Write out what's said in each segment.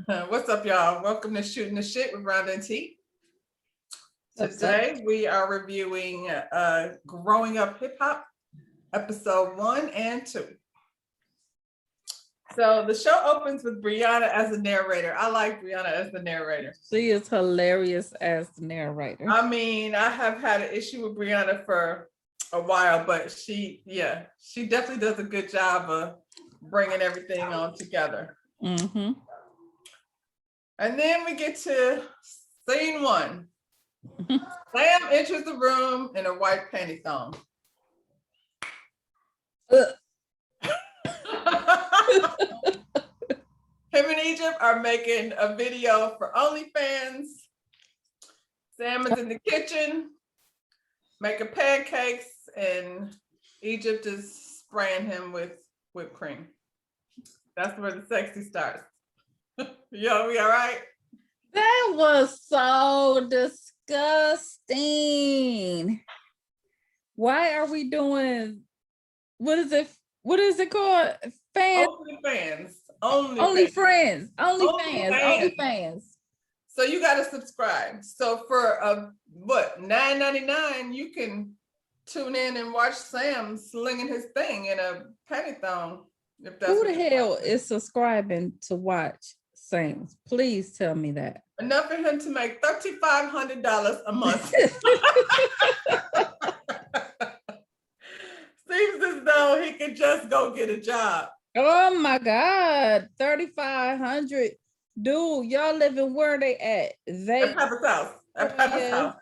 What's up, y'all? Welcome to Shooting the Shit with Rhonda and T. What's up? Today we are reviewing Growing Up Hip Hop, episode 1 and 2. So the show opens with Brianna as the narrator. I like Brianna as the narrator. She is hilarious as the narrator. I mean, I have had an issue with Brianna for a while, but she definitely does a good job of bringing everything on together. Mm-hmm. And then we get to scene 1. Sam enters the room in a white panty thong. Him and Egypt are making a video for OnlyFans. Sam is in the kitchen making pancakes, and Egypt is spraying him with whipped cream. That's where the sexy starts. Yo, we all right? That was so disgusting. Why are we doing, what is it called? OnlyFans. OnlyFans. So you got to subscribe. So for $9.99, you can tune in and watch Sam slinging his thing in a panty thong. If that's Who the hell is subscribing to watch Sam's? Please tell me that. Enough for him to make $3,500 a month. Seems as though he could just go get a job. Oh my God, 3,500. Dude, y'all living where they at? At Papa's house. At Papa's house.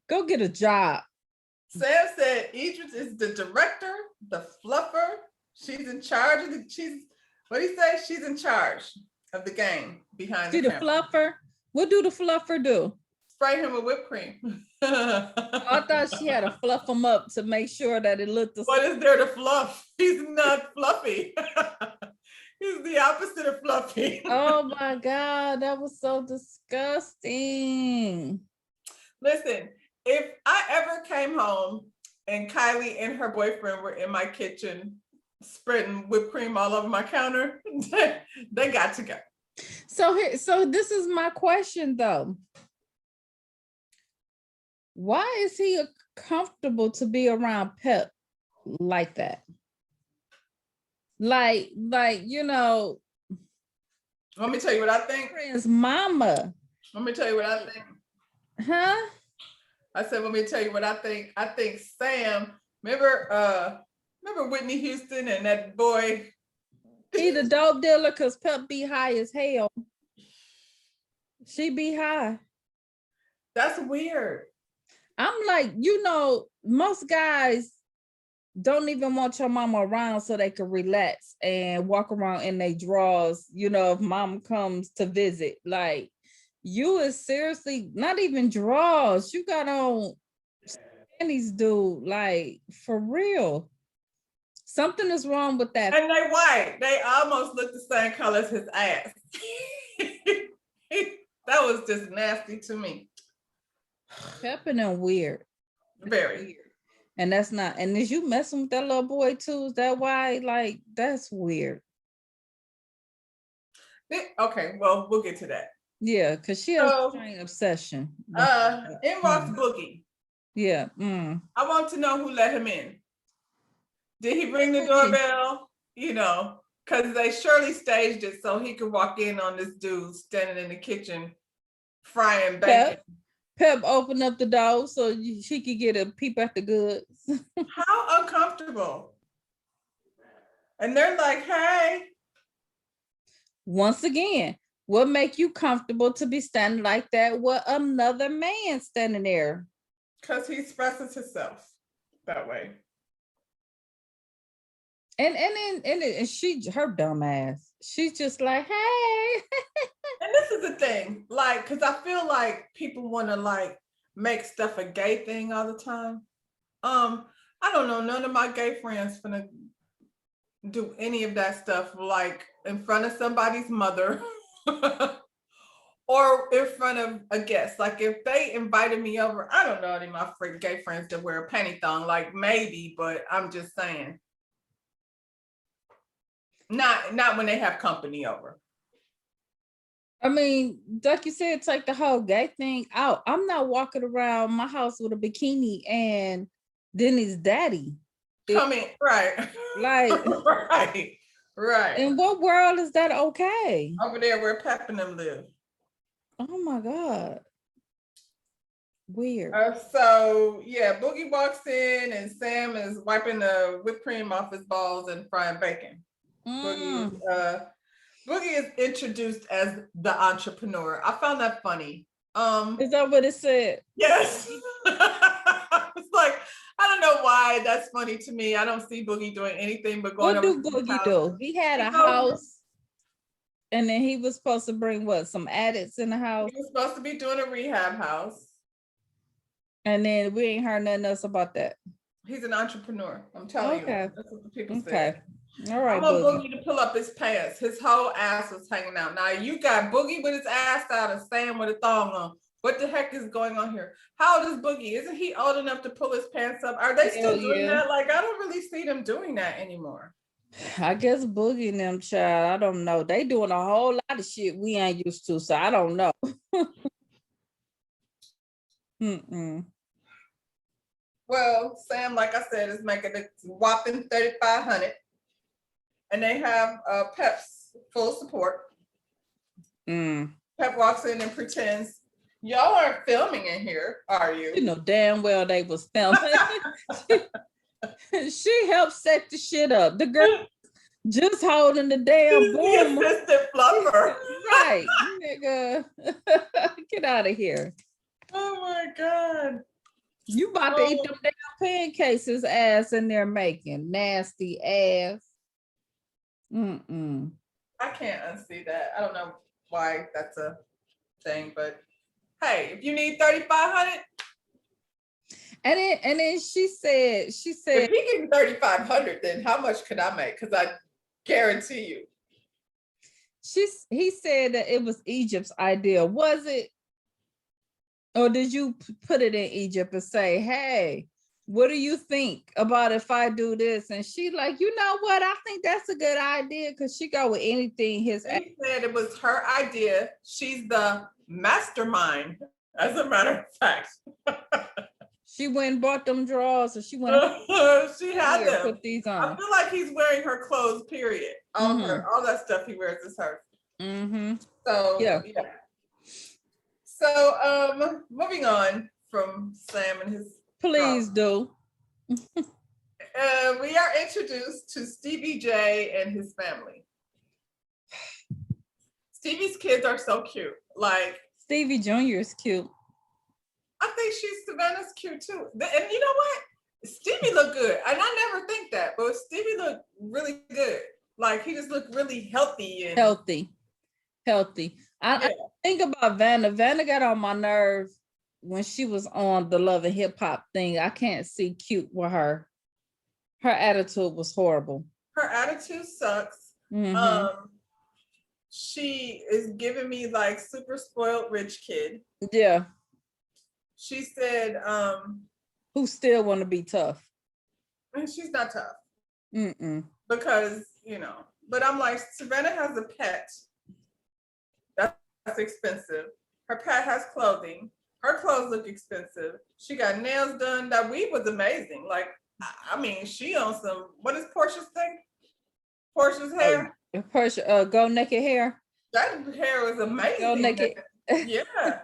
Go get a job. Sam said Idris is the director, the fluffer. She's in charge of the. What do you say? She's in charge of the game behind the camera. The fluffer. What do the fluffer do? Spray him with whipped cream. I thought she had to fluff him up to make sure that it looked the same. What is there to fluff? He's not fluffy. He's the opposite of fluffy. Oh my God, that was so disgusting. Listen, if I ever came home and Kylie and her boyfriend were in my kitchen spreading whipped cream all over my counter, they got to go. So this is my question though. Why is he comfortable to be around Pep like that? Like, you know. Let me tell you what I think. His mama. Let me tell you what I think. Huh? I said, let me tell you what I think. I think Sam, remember Whitney Houston and that boy? He the dope dealer because Pep be high as hell. She be high. That's weird. I'm like, most guys don't even want your mama around so they can relax and walk around in their drawers, if mom comes to visit. Like, you is seriously not even drawers. You got on panties, dude. Like, for real. Something is wrong with that. And they white. They almost look the same color as his ass. That was just nasty to me. Pepping and weird. Very weird. And that's not, and is you messing with that little boy too? Is that why? Like, that's weird. Okay, well, we'll get to that. Yeah, because she has a strange obsession. In walks Boogie. Yeah. I want to know who let him in. Did he ring the doorbell? Because they surely staged it so he could walk in on this dude standing in the kitchen frying bacon. Pep opened up the door so she could get a peep at the goods. How uncomfortable. And they're like, hey. Once again, what make you comfortable to be standing like that with another man standing there? Because he expresses himself that way. And her dumb ass, she's just like, hey. And this is the thing, like, because I feel like people want to like make stuff a gay thing all the time. I don't know, none of my gay friends finna do any of that stuff like in front of somebody's mother or in front of a guest. Like if they invited me over, I don't know any of my gay friends that wear a panty thong, like maybe, but I'm just saying. Not when they have company over. I mean, like you said, take the whole gay thing out. I'm not walking around my house with a bikini and then his daddy. Coming, right. Like, right. in what world is that okay? Over there where Pep and them live. Oh my God. Weird. So yeah, Boogie walks in and Sam is wiping the whipped cream off his balls and frying bacon. Mm. Boogie is introduced as the entrepreneur. I found that funny. Is that what it said? Yes. It's like, I don't know why that's funny to me. I don't see Boogie doing anything but going What over do to his Boogie house. do? He had a house, and then he was supposed to bring what? Some addicts in the house, He was supposed to be doing a rehab house. and then we ain't heard nothing else about that. He's an entrepreneur. I'm telling you. Okay. That's what the people Okay. say. All right, I want Boogie. Boogie to pull up his pants. His whole ass was hanging out. Now you got Boogie with his ass out and Sam with a thong on. What the heck is going on here? How old is Boogie? Isn't he old enough to pull his pants up? Are they still doing that? Like, I don't really see them doing that anymore. I guess Boogie and them, child, I don't know. They doing a whole lot of shit we ain't used to, so I don't know. Well, Sam, like I said, is making a whopping 3,500, and they have Pep's full support. Pep walks in and pretends, y'all aren't filming in here, are you? You know damn well they was filming. She helped set the shit up. The girl just holding the damn boom. The assistant fluffer. Right, nigga. Get out of here. Oh my God. You about to eat them damn pancakes his ass in there making. Nasty ass. I can't unsee that. I don't know why that's a thing, but hey, if you need 3,500. And then she said, If he gave me 3,500, then how much could I make? Because I guarantee you. He said that it was Egypt's idea. Was it? Or did you put it in Egypt and say, hey, what do you think about if I do this? And she like, you know what? I think that's a good idea, because she go with anything. He said it was her idea. She's the mastermind, as a matter of fact. She went and bought them drawers, and she went. She had them. Put these on. I feel like he's wearing her clothes. Period. All that stuff he wears is hers. So yeah. So moving on from Sam and his. Please do. We are introduced to Stevie J and his family. Stevie's kids are so cute. Like Stevie Jr. is cute. I think Savannah's cute too. And you know what? Stevie looked good. And I never think that, but Stevie looked really good. Like he just looked really healthy. And healthy. I think about Vanna. Vanna got on my nerves when she was on the Love and Hip Hop thing. I can't see cute with her. Her attitude was horrible. Her attitude sucks. She is giving me like super spoiled rich kid. Yeah. She said, who still want to be tough. And she's not tough. Because, you know, but I'm like, Savannah has a pet. That's expensive. Her pet has clothing. Her clothes look expensive. She got nails done. That weave was amazing. Like, I mean, she on some, what is Portia's thing? Portia's hair? Portia, Go Naked hair. That hair was amazing. Go Naked. Yeah.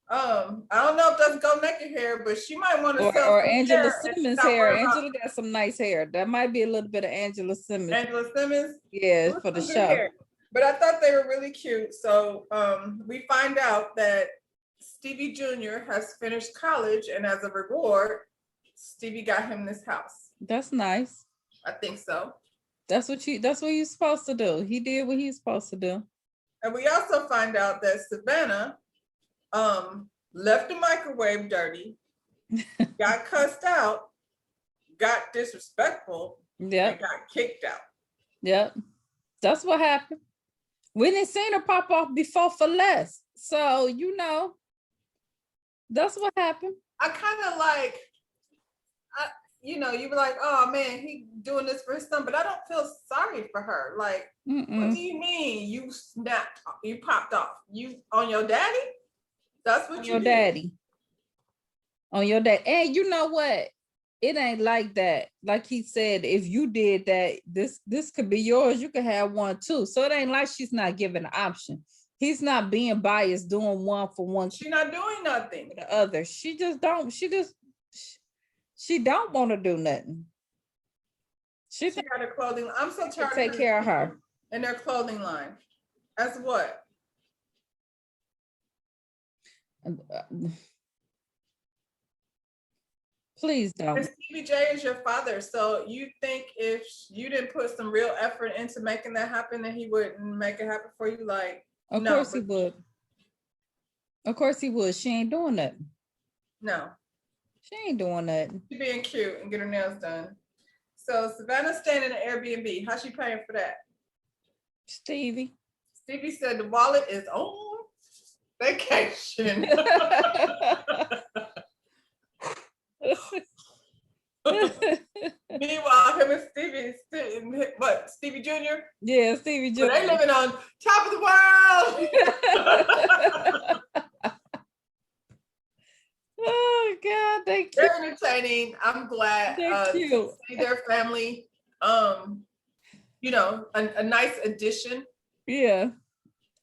I don't know if that's Go Naked hair, but she might want to sell or Angela Simmons hair. Angela got some nice hair. That might be a little bit of Angela Simmons. Angela Simmons? Yeah, for the show. Hair. But I thought they were really cute. So we find out that Stevie Jr. has finished college, and as a reward, Stevie got him this house. That's nice. I think so. That's what you're supposed to do. He did what he's supposed to do. And we also find out that Savannah left the microwave dirty, got cussed out, got disrespectful, and got kicked out. Yep. That's what happened. We didn't see her pop off before for less. So, you know, that's what happened. I kind of like, you know, you were like, oh man, he doing this for his son, but I don't feel sorry for her. Like, what do you mean you snapped, you popped off? You on your daddy? That's what On you your did. daddy. On your dad. And you know what? It ain't like that. Like he said, if you did that, this could be yours. You could have one too. So it ain't like she's not giving an option. He's not being biased, doing one for one She's not doing nothing. for the other. She don't want to do nothing. She She got a clothing. I'm so to tired take of care of her. and their clothing line. As what? Please don't. And Stevie J is your father, so you think if you didn't put some real effort into making that happen, that he wouldn't make it happen for you? Like, Of no, course he would. Of course he would. She ain't doing nothing. no. She ain't doing nothing. She being cute and get her nails done. So Savannah staying in an Airbnb. How's she paying for that? Stevie. Stevie said the wallet is on vacation. Meanwhile, him and Stevie Jr.? Yeah, Stevie Jr. But they living on top of the world. Oh God, they cute. They're entertaining. I'm glad They're cute. to see their family. You know, a nice addition. Yeah.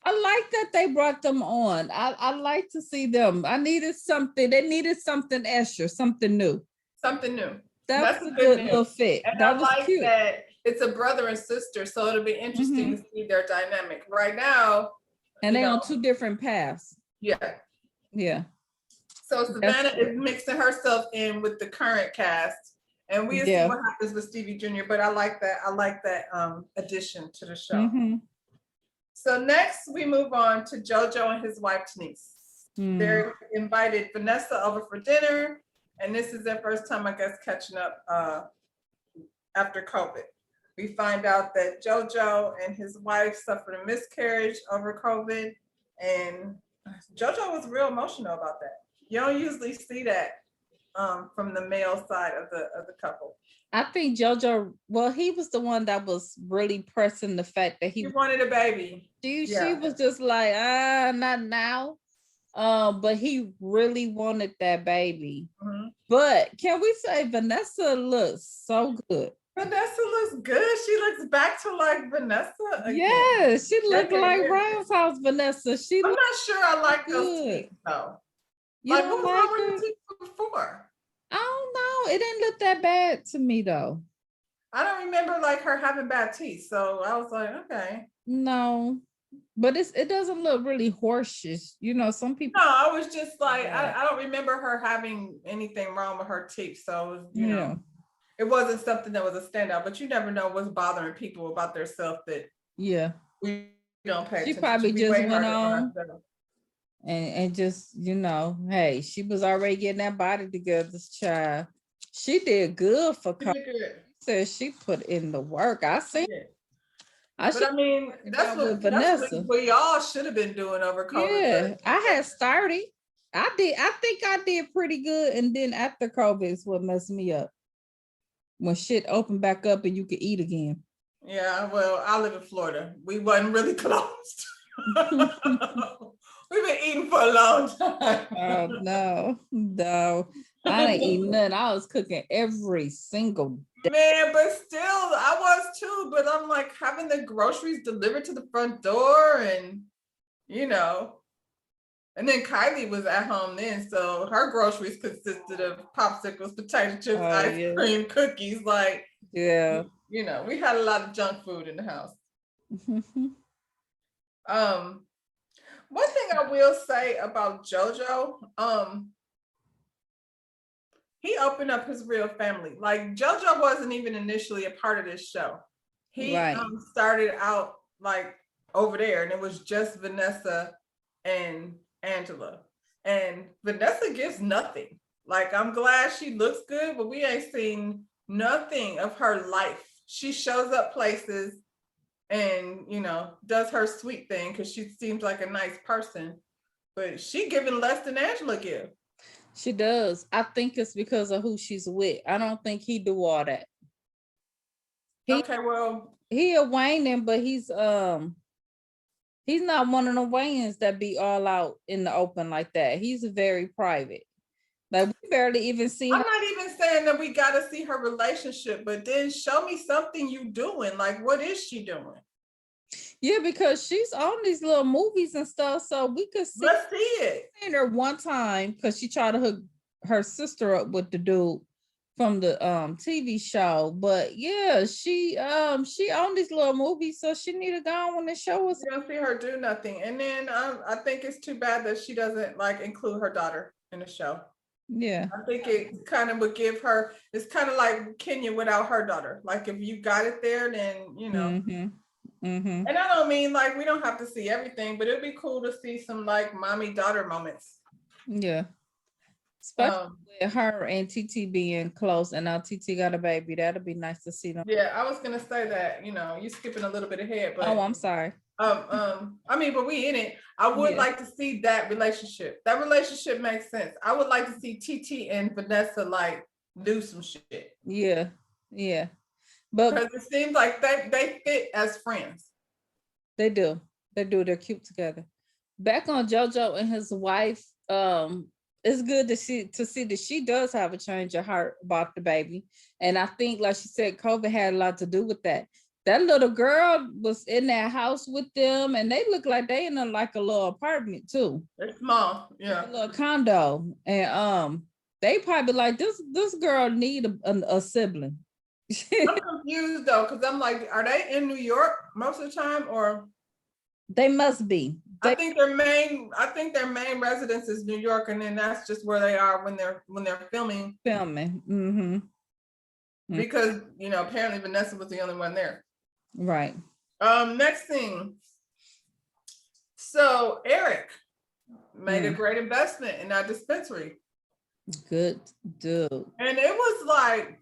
I like that they brought them on. I like to see them. I needed something. They needed something extra, something new. Something new. That's a good little fit. And That I was like cute. that it's a brother and sister, so it'll be interesting to see their dynamic. Right now, And they're on two different paths. yeah. Yeah. So Savannah is mixing herself in with the current cast, and we'll see what happens with Stevie Jr. But I like that. I like that addition to the show. So next we move on to JoJo and his wife Denise. They invited Vanessa over for dinner, and this is their first time, I guess, catching up after COVID. We find out that JoJo and his wife suffered a miscarriage over COVID, and JoJo was real emotional about that. You don't usually see that from the male side of the couple. I think JoJo, well, he was the one that was really pressing the fact that he wanted a baby. She was just like, not now. But he really wanted that baby. But can we say Vanessa looks so good? Vanessa looks good. She looks back to like Vanessa again. Yeah, she looked like Ryan's house Vanessa. I'm not sure I like those teeth though. Like, what was wrong with the teeth before? I don't know. It didn't look that bad to me though. I don't remember like her having bad teeth, so I was like, okay. No, but it doesn't look really horseish. You know, some people. No, I was just like, I don't remember her having anything wrong with her teeth, so you know, it wasn't something that was a standout. But you never know what's bothering people about their self that we don't pay attention. She probably just went on. And just, you know, hey, she was already getting that body together, this child. She did good for Said she put in the work. I see. But I mean, that's what we all should have been doing over COVID. Yeah, I had started. I think I did pretty good. And then after COVID is what messed me up. When shit opened back up and you could eat again. Yeah, well, I live in Florida. We wasn't really closed. We've been eating for a long time. Oh, no. I didn't eat nothing. I was cooking every single day. Man, but still, I was too. But I'm like having the groceries delivered to the front door and, you know. And then Kylie was at home then. So her groceries consisted of popsicles, potato chips, ice cream, cookies. Like, you know, we had a lot of junk food in the house. One thing I will say about JoJo, he opened up his real family. Like JoJo wasn't even initially a part of this show. He started out like over there, and it was just Vanessa and Angela. And Vanessa gives nothing. Like, I'm glad she looks good, but we ain't seen nothing of her life. She shows up places and, you know, does her sweet thing because she seems like a nice person, but she giving less than Angela give. She does. I think it's because of who she's with. I don't think he do all that. He Okay, well, he a Wayne, but he's not one of the Wayans that be all out in the open like that. He's very private. Like we barely even see I'm her. not even saying that we gotta see her relationship, but then show me something you doing. Like, what is she doing? Yeah, because she's on these little movies and stuff, so we could see Let's see it. her one time because she tried to hook her sister up with the dude from the TV show. But yeah, she on these little movies, so she need to go on and show us. You don't see her do nothing. And then I think it's too bad that she doesn't like include her daughter in the show. Yeah. I think it kind of would give her, it's kind of like Kenya without her daughter. Like if you got it there, then you know. And I don't mean like we don't have to see everything, but it'd be cool to see some like mommy daughter moments. Yeah. Especially with her and TT being close, and now TT got a baby. That'll be nice to see them. Yeah, I was gonna say that, you know, you're skipping a little bit ahead, but Oh, I'm sorry. I mean, but we in it. I would like to see that relationship. That relationship makes sense. I would like to see TT and Vanessa like do some shit. Yeah, yeah. But because it seems like they fit as friends. They do. They're cute together. Back on JoJo and his wife, it's good to see that she does have a change of heart about the baby. And I think, like she said, COVID had a lot to do with that. That little girl was in that house with them, and they look like they in a little apartment too. They're small, yeah. A little condo. And they probably like this girl need a sibling. I'm confused though, because I'm like, are they in New York most of the time, or they must be? I think their main residence is New York, and then that's just where they are when they're filming. Mm-hmm. Because you know, apparently Vanessa was the only one there. Right. Next thing. So Eric made a great investment in that dispensary. Good dude. And it was like,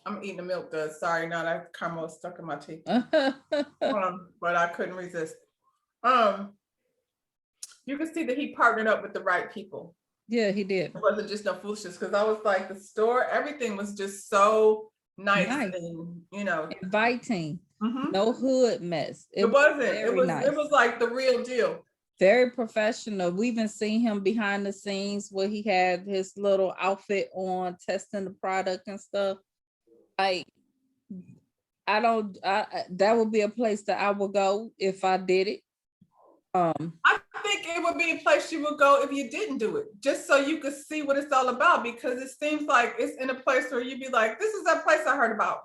I'm eating the milk duds. Sorry, now that caramel is stuck in my teeth. But I couldn't resist. You can see that he partnered up with the right people. Yeah, he did. It wasn't just no foolishness, because I was like, the store, everything was just so nice. And, you know, inviting. No hood mess. It wasn't. It was like the real deal. Very professional. We even seen him behind the scenes where he had his little outfit on, testing the product and stuff. Like, that would be a place that I would go if I did it. I think it would be a place you would go if you didn't do it, just so you could see what it's all about, because it seems like it's in a place where you'd be like, this is that place I heard about.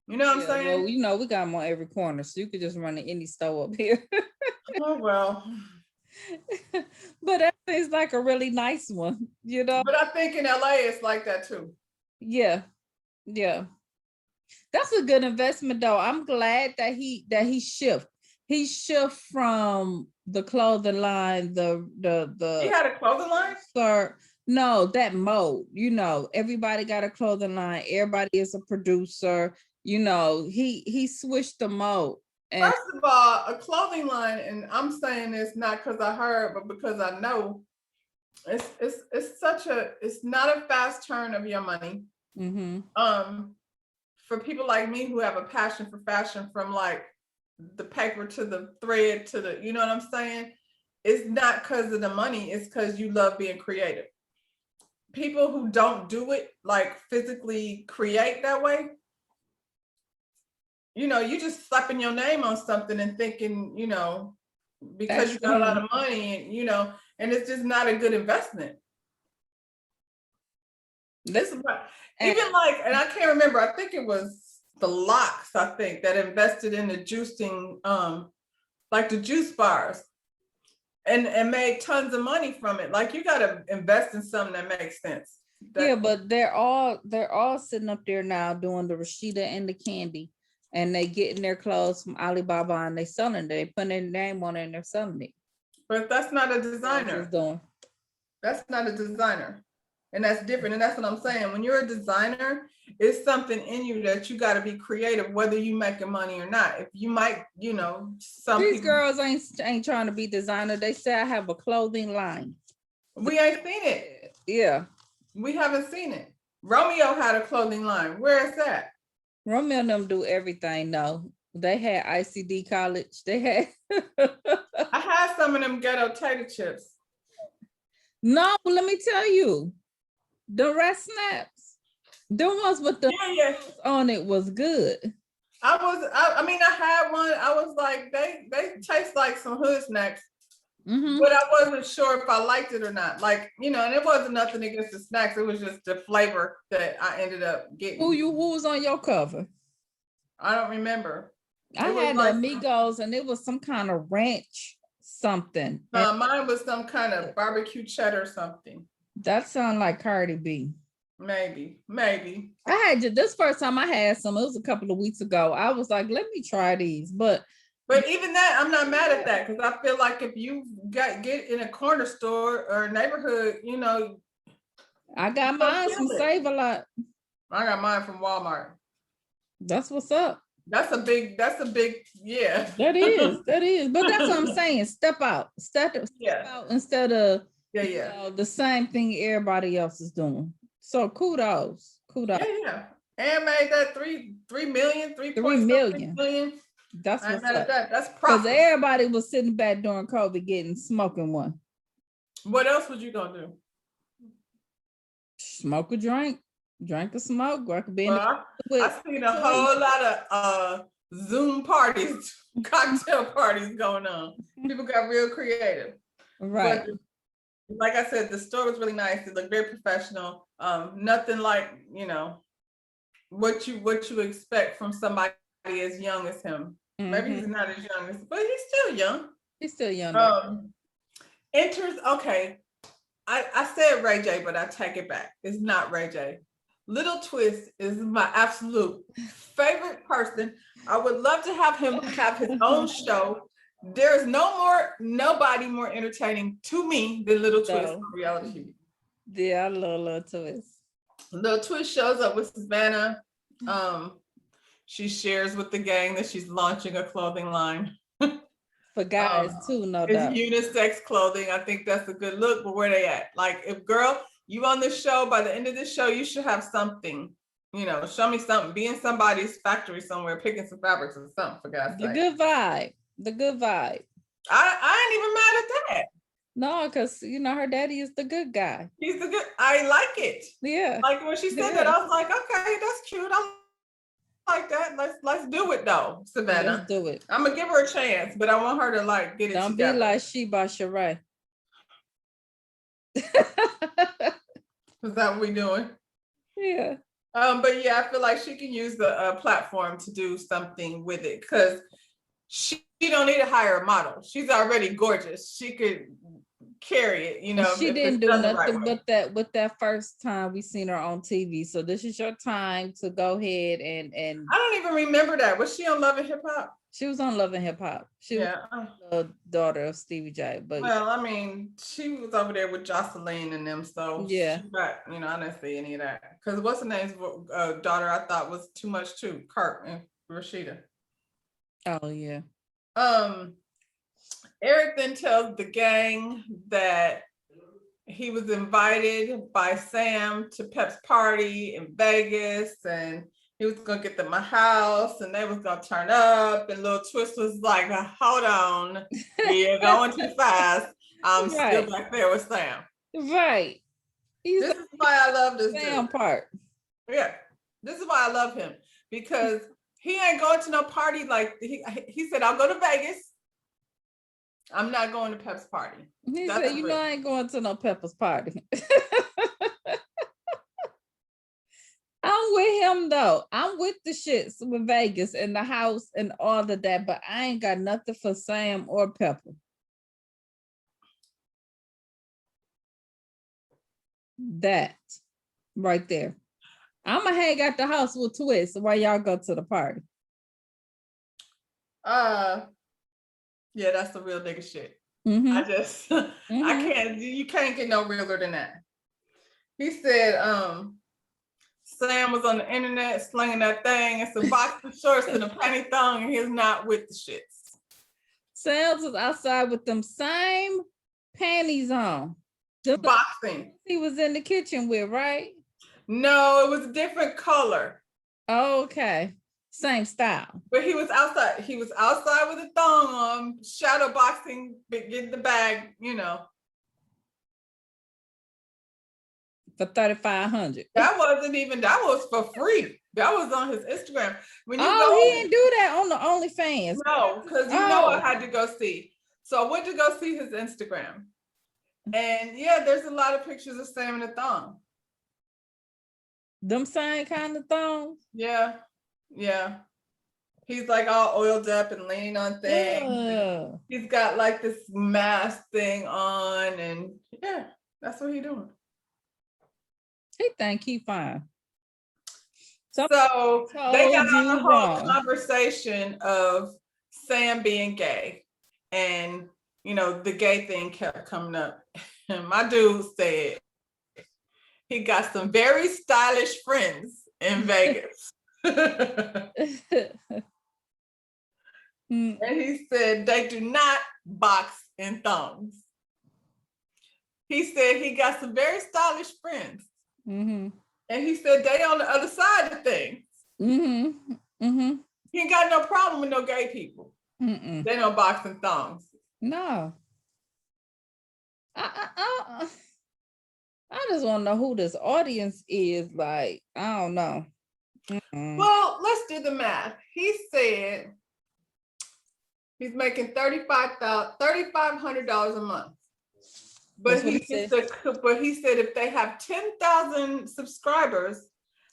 You know what I'm saying? Well, you know, we got them on every corner, so you could just run to any store up here. Oh, well. But that is like a really nice one, you know? But I think in LA, it's like that too. Yeah. Yeah. That's a good investment though. I'm glad that he shift. He shift from the clothing line, He had a clothing line? No, that mode, you know, everybody got a clothing line. Everybody is a producer. You know, he switched the mode. And first of all, a clothing line, and I'm saying this not because I heard, but because I know, it's not a fast turn of your money. For people like me who have a passion for fashion, from like the paper to the thread to the, you know what I'm saying? It's not because of the money, it's because you love being creative. People who don't do it, like physically create that way, you know, you just slapping your name on something and thinking, you know, because you got a lot of money, and you know, and it's just not a good investment. Even like, and I can't remember, I think it was the Locks, I think, that invested in the juicing, like the juice bars, and made tons of money from it. Like, you got to invest in something that makes sense. Yeah, but they're all sitting up there now doing the Rashida and the Candy, and they getting their clothes from Alibaba and they selling it. They putting their name on it and they're selling it. But that's not a designer. That's not a designer. And that's different. And that's what I'm saying. When you're a designer, it's something in you that you got to be creative, whether you making money or not. If you might, you know, these girls ain't trying to be designer. They say I have a clothing line. We ain't seen it. Yeah. We haven't seen it. Romeo had a clothing line. Where is that? Romeo and them do everything though. They had ICD college. They had I had some of them ghetto tater chips. no, but let me tell you, the red snaps, the ones with the Yeah. on it was good. I mean, I had one. I was like, they taste like some hood snacks, Mhm. but I wasn't sure if I liked it or not. Like, you know, and it wasn't nothing against the snacks. It was just the flavor that I ended up getting. Who was on your cover? I don't remember. I It was had like the Amigos and it was some kind of ranch something. And mine was some kind of barbecue cheddar something. that sounded like Cardi B. Maybe. I had this first time I had some, it was a couple of weeks ago. I was like, let me try these. But even that, I'm not mad at that because I feel like if you get in a corner store or a neighborhood, you know, I got you don't mine feel from it. Save-A-Lot. I got mine from Walmart. That's what's up. That's a big, yeah. That is. But that's what I'm saying. Step out. Step Yeah. out instead of Yeah. the same thing everybody else is doing. So kudos. Yeah. And made that 3 million, 3 3 point million. million. That's I'm what's mad at up. that. That's Because profit. everybody was sitting back during COVID getting smoking one. What else was you gonna do? Smoke a drink a smoke. I could be in Well, the I seen a whole lot of Zoom parties, cocktail parties going on. People got real creative. right. But like I said, the store was really nice. It looked very professional. Nothing like, you know, what you expect from somebody as young as him. Maybe he's not as young as, but he's still young. He's still young. Enters, okay. I said Ray J, but I take it back. It's not Ray J. Little Twist is my absolute favorite person. I would love to have him have his own show. There is nobody more entertaining to me than Little Twist on reality TV. Yeah, I love Little Twist. Little Twist shows up with Savannah. She shares with the gang that she's launching a clothing line. For guys too, no doubt. It's unisex clothing. I think that's a good look, but where they at? Like, if girl, you on this show, by the end of this show, you should have something. You know, show me something. Be in somebody's factory somewhere, picking some fabrics or something, for God's sake. The good vibe. I ain't even mad at that. No, because you know her daddy is the good guy. He's the good. I like it. Yeah. Like when she said that, I was like, okay, that's cute. I like that. Let's do it though, Savannah. Let's do it. I'm gonna give her a chance, but I want her to like get it Don't together. be like Sheba Sheree. Is that what we doing? Yeah. But yeah, I feel like she can use the platform to do something with it because she don't need to hire a model. She's already gorgeous. She could carry it, you know. She didn't do nothing but that with that first time we seen her on TV. So this is your time to go ahead and I don't even remember that. Was she on Love and Hip Hop? She was on Love and Hip Hop. She was the daughter of Stevie J. But well, I mean, she was over there with Jocelyn and them, so yeah. You know, I didn't see any of that. Because what's the name's daughter I thought was too much too, Kurt and Rashida. Oh yeah. Eric then tells the gang that he was invited by Sam to Pep's party in Vegas and he was gonna get them a house and they was gonna turn up, and Little Twist was like, hold on, you're going too fast. I'm still back there with Sam. Right. This is why I love this Sam part. Yeah. This is why I love him, because he ain't going to no party. Like he said, I'll go to Vegas. I'm not going to Pep's party. He said, you know, I ain't going to no Pepper's party. I'm with him though. I'm with the shits with Vegas and the house and all of that, but I ain't got nothing for Sam or Pepper. That right there. I'ma hang out the house with Twist while y'all go to the party. Yeah, that's the real nigga shit. Mm-hmm. I just I can't, you can't get no realer than that. He said Sam was on the internet slinging that thing and some boxer shorts and a panty thong, and he's not with the shits. Sam was outside with them same panties on. Them the boxing. he was in the kitchen with, right? No, it was a different color. Okay. Same style. But he was outside. He was outside with a thong on, shadow boxing, getting the bag, you know. For 3,500. That was for free. That was on his Instagram. When you Oh, go, he didn't do that on the OnlyFans. no, because you know I Oh. had to go see. So I went to go see his Instagram. And yeah, there's a lot of pictures of Sam in a thong. Them same kind of thongs. Yeah, yeah. He's like all oiled up and leaning on things. Ugh. He's got like this mask thing on, and yeah, that's what he's doing. He think he fine. So they got on you the whole wrong. conversation of Sam being gay, and you know the gay thing kept coming up. And my dude said he got some very stylish friends in Vegas. Mm, And he said they do not box in thongs. He said he got some very stylish friends. mhm, And he said they on the other side of things. mhm, mhm, He ain't got no problem with no gay people. mm-mm. They don't box in thongs. No. I just want to know who this audience is. Like, I don't know. Mm-mm. Well, let's do the math. He said he's making $3,500 a month. But That's what he he said, if they have 10,000 subscribers,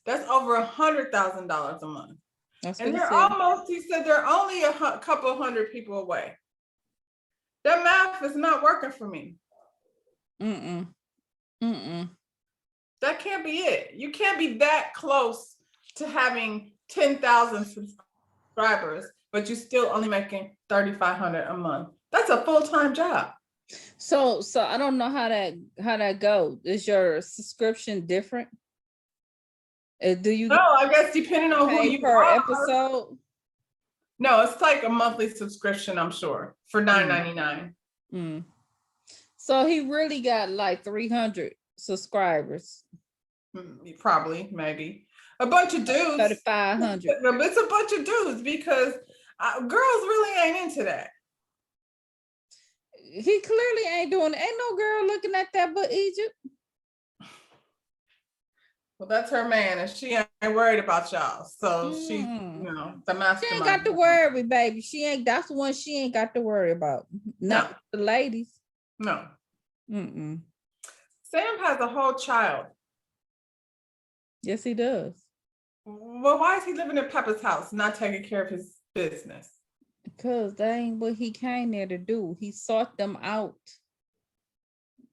that's over $100,000 a month. That's And what they're he said. almost, he said they're only a couple hundred people away. That math is not working for me. Mm-mm. Mm-mm. That can't be it. You can't be that close to having 10,000 subscribers, but you're still only making $3,500 a month. That's a full-time job. So I don't know how that goes. Is your subscription different? Do you No, I guess depending on who pay you per are. episode? No, it's like a monthly subscription, I'm sure, for $9.99. Mm. So he really got like 300 subscribers. Probably, maybe. A bunch of dudes. 3,500. It's a bunch of dudes because girls really ain't into that. He clearly ain't doing it. Ain't no girl looking at that but Egypt. Well, that's her man, and she ain't worried about y'all. So she's, Mm. you know, the mastermind. She ain't got to worry, baby. That's the one she ain't got to worry about. Not the ladies. No. Mm-mm. Sam has a whole child. Yes, he does. Well, why is he living in Peppa's house, not taking care of his business? Because that ain't what he came there to do. He sought them out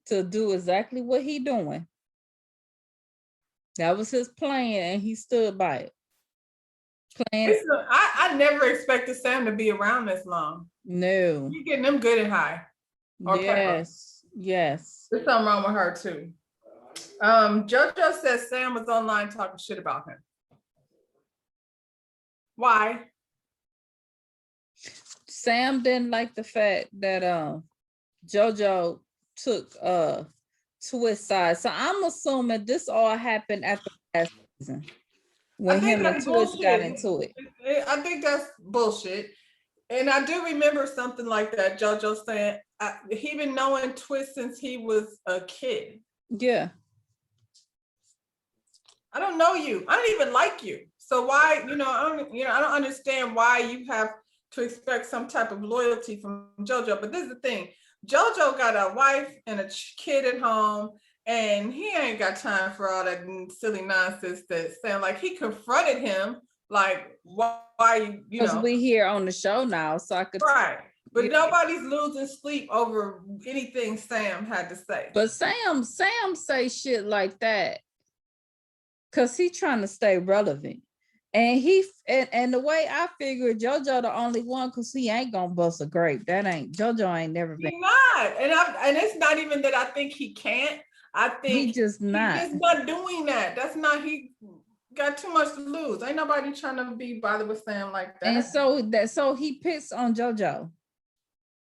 to do exactly what he doing. That was his plan, and he stood by it. I never expected Sam to be around this long. No. You getting them good and high. Or Yes. Peppa. Yes. There's something wrong with her too. JoJo says Sam was online talking shit about him. Why? Sam didn't like the fact that JoJo took Twist side. So I'm assuming this all happened after last season when him and Twist got into it. I think that's bullshit. And I do remember something like that. JoJo saying he been knowing Twist since he was a kid. Yeah. I don't know you. I don't even like you. So why, I don't understand why you have to expect some type of loyalty from JoJo. But this is the thing. JoJo got a wife and a kid at home, and he ain't got time for all that silly nonsense that sound like he confronted him. Like, why you know? Because we here on the show now, so I could. Right. But nobody's losing sleep over anything Sam had to say. But Sam say shit like that because he trying to stay relevant. And and the way I figured JoJo the only one because he ain't gonna bust a grape. JoJo ain't never been. He's not. And it's not even that I think he can't. I think he's just not doing that. That's not, he got too much to lose. Ain't nobody trying to be bothered with Sam like that. And so he picks on JoJo.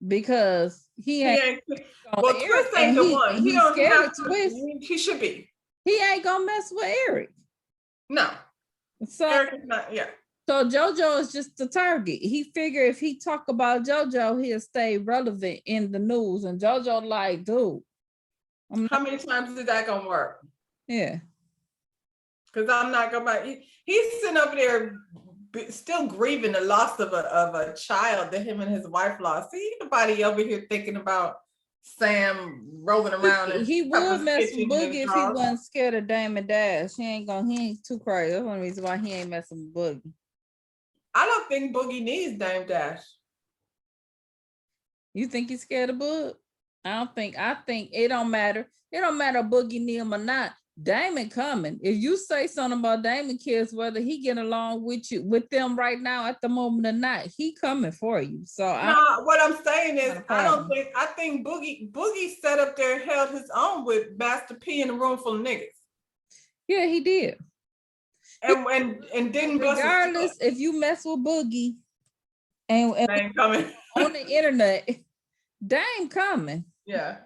because he He ain't ain't. gonna Well, Eric, Twist ain't and the one. He he's don't scared have of to. Twist. He should be. He ain't gonna mess with Eric. No, So Eric is not. Yeah. So JoJo is just the target. He figured if he talk about JoJo, he'll stay relevant in the news. And JoJo like, dude, How many times is that gonna work? Yeah. Because I'm not gonna. He's sitting over there, still grieving the loss of a child that him and his wife lost. See, nobody over here thinking about Sam rolling around. He would mess with Boogie if he wasn't scared of Damon Dash. He ain't too crazy. That's one reason why he ain't messing with Boogie. I don't think Boogie needs Dame Dash. You think he's scared of Boog? I think it don't matter. It don't matter Boogie need him or not. Damon coming. If you say something about Damon kids, whether he get along with them right now at the moment or not, he coming for you. So what I'm saying is I think Boogie sat up there, held his own with Master P in a room full of niggas. Yeah, he did. And didn't regardless if you mess with Boogie and coming on the internet, Dame coming. Yeah.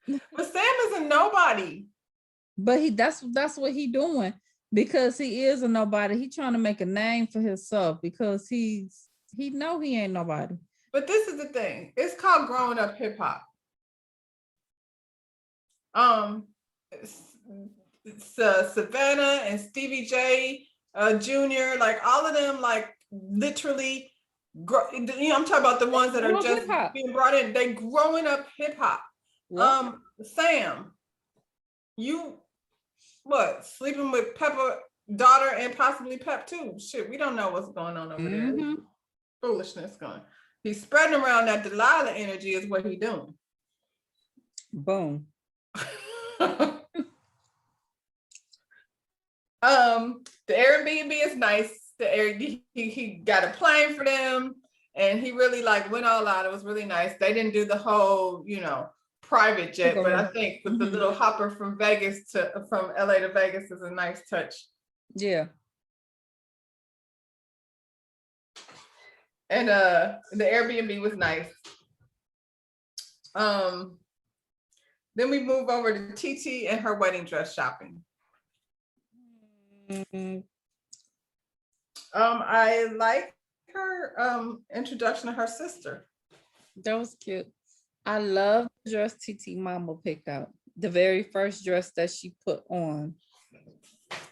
But Sam is a nobody. But that's what he doing because he is a nobody. He trying to make a name for himself because he know he ain't nobody. But this is the thing. It's called growing up hip hop. Savannah and Stevie J Jr., like all of them, like literally, I'm talking about the ones that are just being brought in. They growing up hip hop. Sam, you sleeping with Pepper daughter and possibly Pep too? Shit, we don't know what's going on over there. Foolishness going. He's spreading around that Delilah energy is what he doing. Boom. The Airbnb is nice. He got a plane for them, and he really went all out. It was really nice. They didn't do the whole, private jet, but I think with the little hopper from LA to Vegas is a nice touch. Yeah. And the Airbnb was nice. Then we move over to TT and her wedding dress shopping. I like her introduction to her sister. That was cute. I love the dress TT Mama picked out. The very first dress that she put on.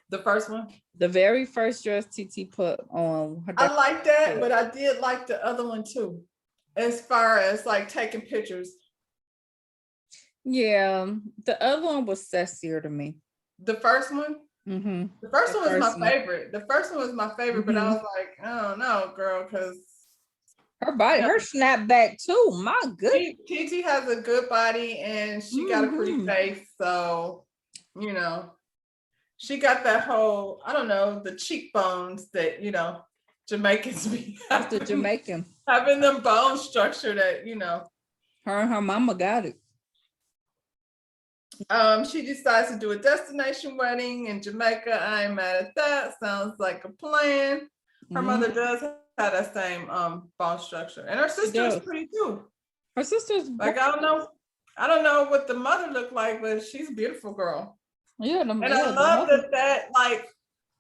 The first one? The very first dress TT put on. I like that, but I did like the other one too, as far as taking pictures. Yeah, the other one was sexier to me. The first one? Mm-hmm. The first one was my favorite. The first one was my favorite, but I was like, I don't know, girl, because her body, her snapback too. My goodness. TT has a good body and she got a pretty face. So, she got that whole, I don't know, the cheekbones that, Jamaicans be having. The Jamaican. Having them bone structure that, Her and her mama got it. She decides to do a destination wedding in Jamaica. I ain't mad at that. Sounds like a plan. Her mother does have that same bone structure, and her sister is pretty too. Her sister's I don't know what the mother looked like, but she's a beautiful girl. Yeah, I love that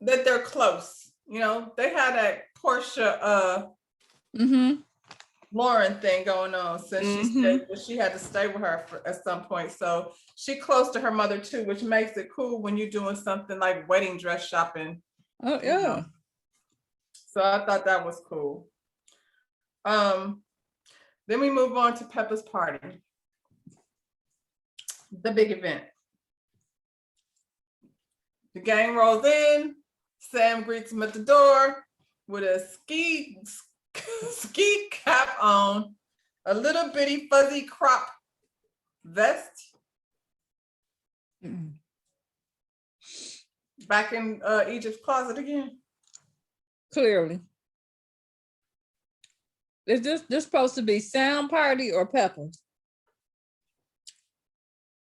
they're close. They had that Portia Lauren thing going on since she said that she had to stay with her at some point. So she close to her mother too, which makes it cool when you're doing something like wedding dress shopping. Oh yeah. So I thought that was cool. Then we move on to Peppa's party. The big event. The gang rolls in. Sam greets him at the door with a ski cap on, a little bitty fuzzy crop vest. Back in Egypt's closet again. Clearly. Is this supposed to be Sam party or Peppa?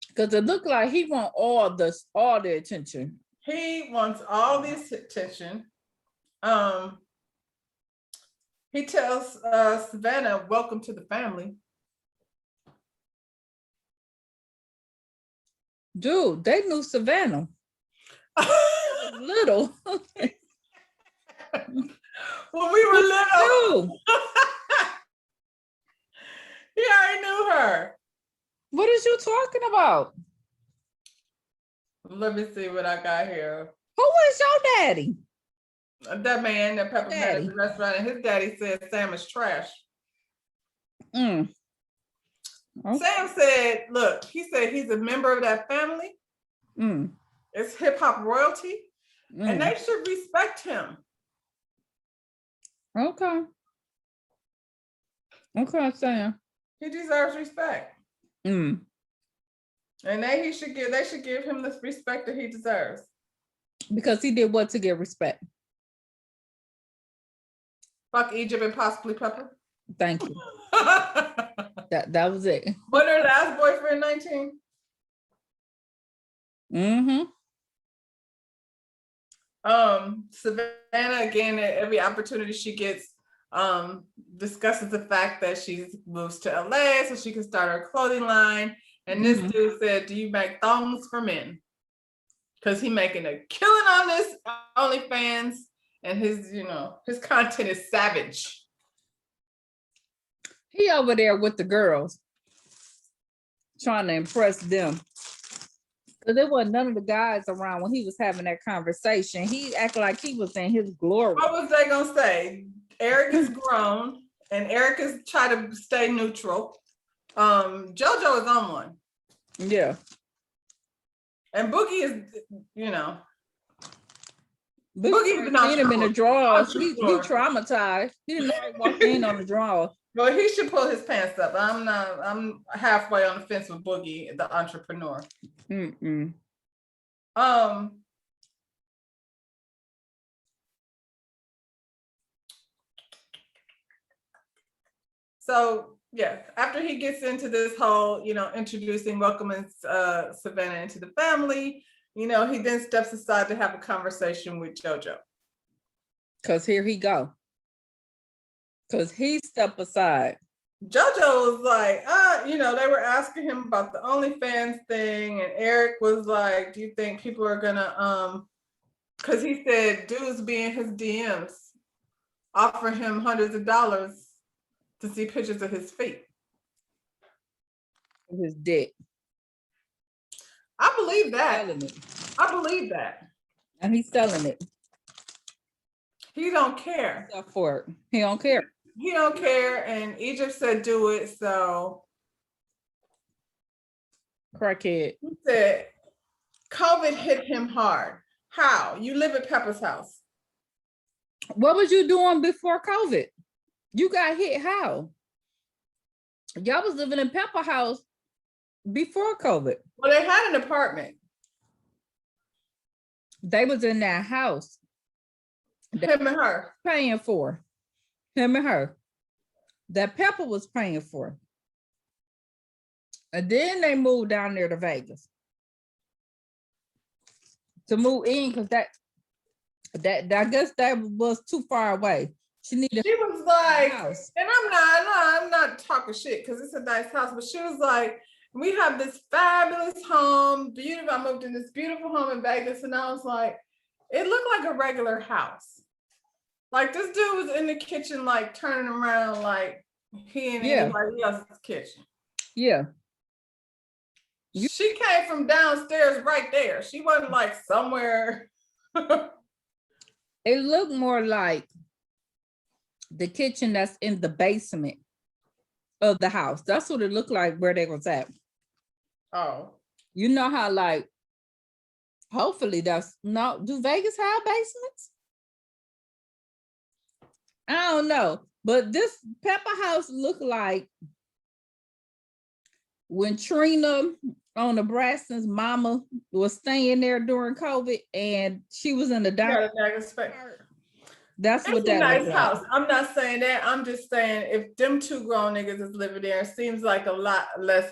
Because it looked like he wants all the attention. He wants all this attention. He tells Savannah, welcome to the family. Dude, they knew Savannah. Little. When we were little, Dude, he already knew her. what is you talking about? Let me see what I got here. Who is your daddy? That man that Pepper met at Daddy. the restaurant, and his daddy said Sam is trash. Mm. Okay. Sam said, look, he said he's a member of that family. Mm. It's hip hop royalty, and Mm. they should respect him. Okay. Okay, Sam. He deserves respect. Mm. And they should give him the respect that he deserves. Because he did what to get respect? Fuck Egypt and possibly Pepper. Thank you. That was it. When her last boyfriend 19. Mm-hmm. Savannah, again, at every opportunity she gets, discusses the fact that she moves to LA so she can start her clothing line. And this dude said, do you make thongs for men? Because he making a killing on this OnlyFans, and his content is savage. He over there with the girls, trying to impress them. Because there wasn't none of the guys around when he was having that conversation. He acted like he was in his glory. What was they gonna say? Eric is grown, and Eric is trying to stay neutral. JoJo is on one. Yeah. And Boogie is, Boogie Boogie's been on seen him in the tour. drawers. On He tour. traumatized. He didn't know he walked in on the drawers. Well, he should pull his pants up. I'm halfway on the fence with Boogie, the entrepreneur. Mm-mm. So yeah, after he gets into this whole, introducing, welcoming Savannah into the family, he then steps aside to have a conversation with JoJo. Cause here he go. Cause he stepped aside. JoJo was like, they were asking him about the OnlyFans thing, and Eric was like, do you think people are gonna because he said dudes be in his DMs offer him hundreds of dollars to see pictures of his feet. His dick. I believe that. Selling it. I believe that. And he's selling it. He don't care. Stuff for it. He don't care. He don't care, and Egypt said do it, so Crackhead. he said COVID hit him hard. How? You live at Pepper's house. What was you doing before COVID? You got hit how? Y'all was living in Pepper house before COVID. Well, they had an apartment. They was in that house. Him and her. Paying for. Him and her. That Pepper was paying for. And then they moved down there to Vegas. To move in, because that I guess that was too far away. She was like, house. And I'm not talking shit because it's a nice house, but she was like, we have this fabulous home, beautiful. I moved in this beautiful home in Vegas, and I was like, it looked like a regular house. Like this dude was in the kitchen, like turning around, like he in anybody else's kitchen. Yeah. She came from downstairs right there. She wasn't like somewhere. It looked more like the kitchen that's in the basement of the house. That's what it looked like where they was at. Oh. You know how like, hopefully do Vegas have basements? I don't know. But this Pepper house looked like when Trina on the Braxton's mama was staying there during COVID and she was in the dining. That's what that nice house. Like. I'm not saying that. I'm just saying if them two grown niggas is living there, it seems like a lot less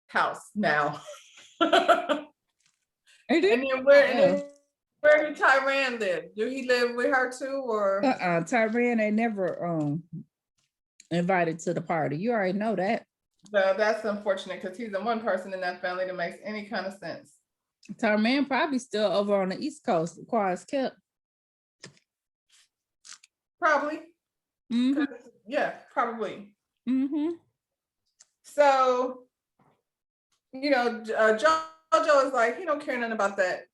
house now. And then where did Tyran live? Do he live with her too, or? Tyran ain't never invited to the party. You already know that. So that's unfortunate because he's the one person in that family that makes any kind of sense. Tarman probably still over on the East Coast, quiet as kept. Probably. Mm-hmm. Yeah, probably. Mm-hmm. So, JoJo is like, he don't care nothing about that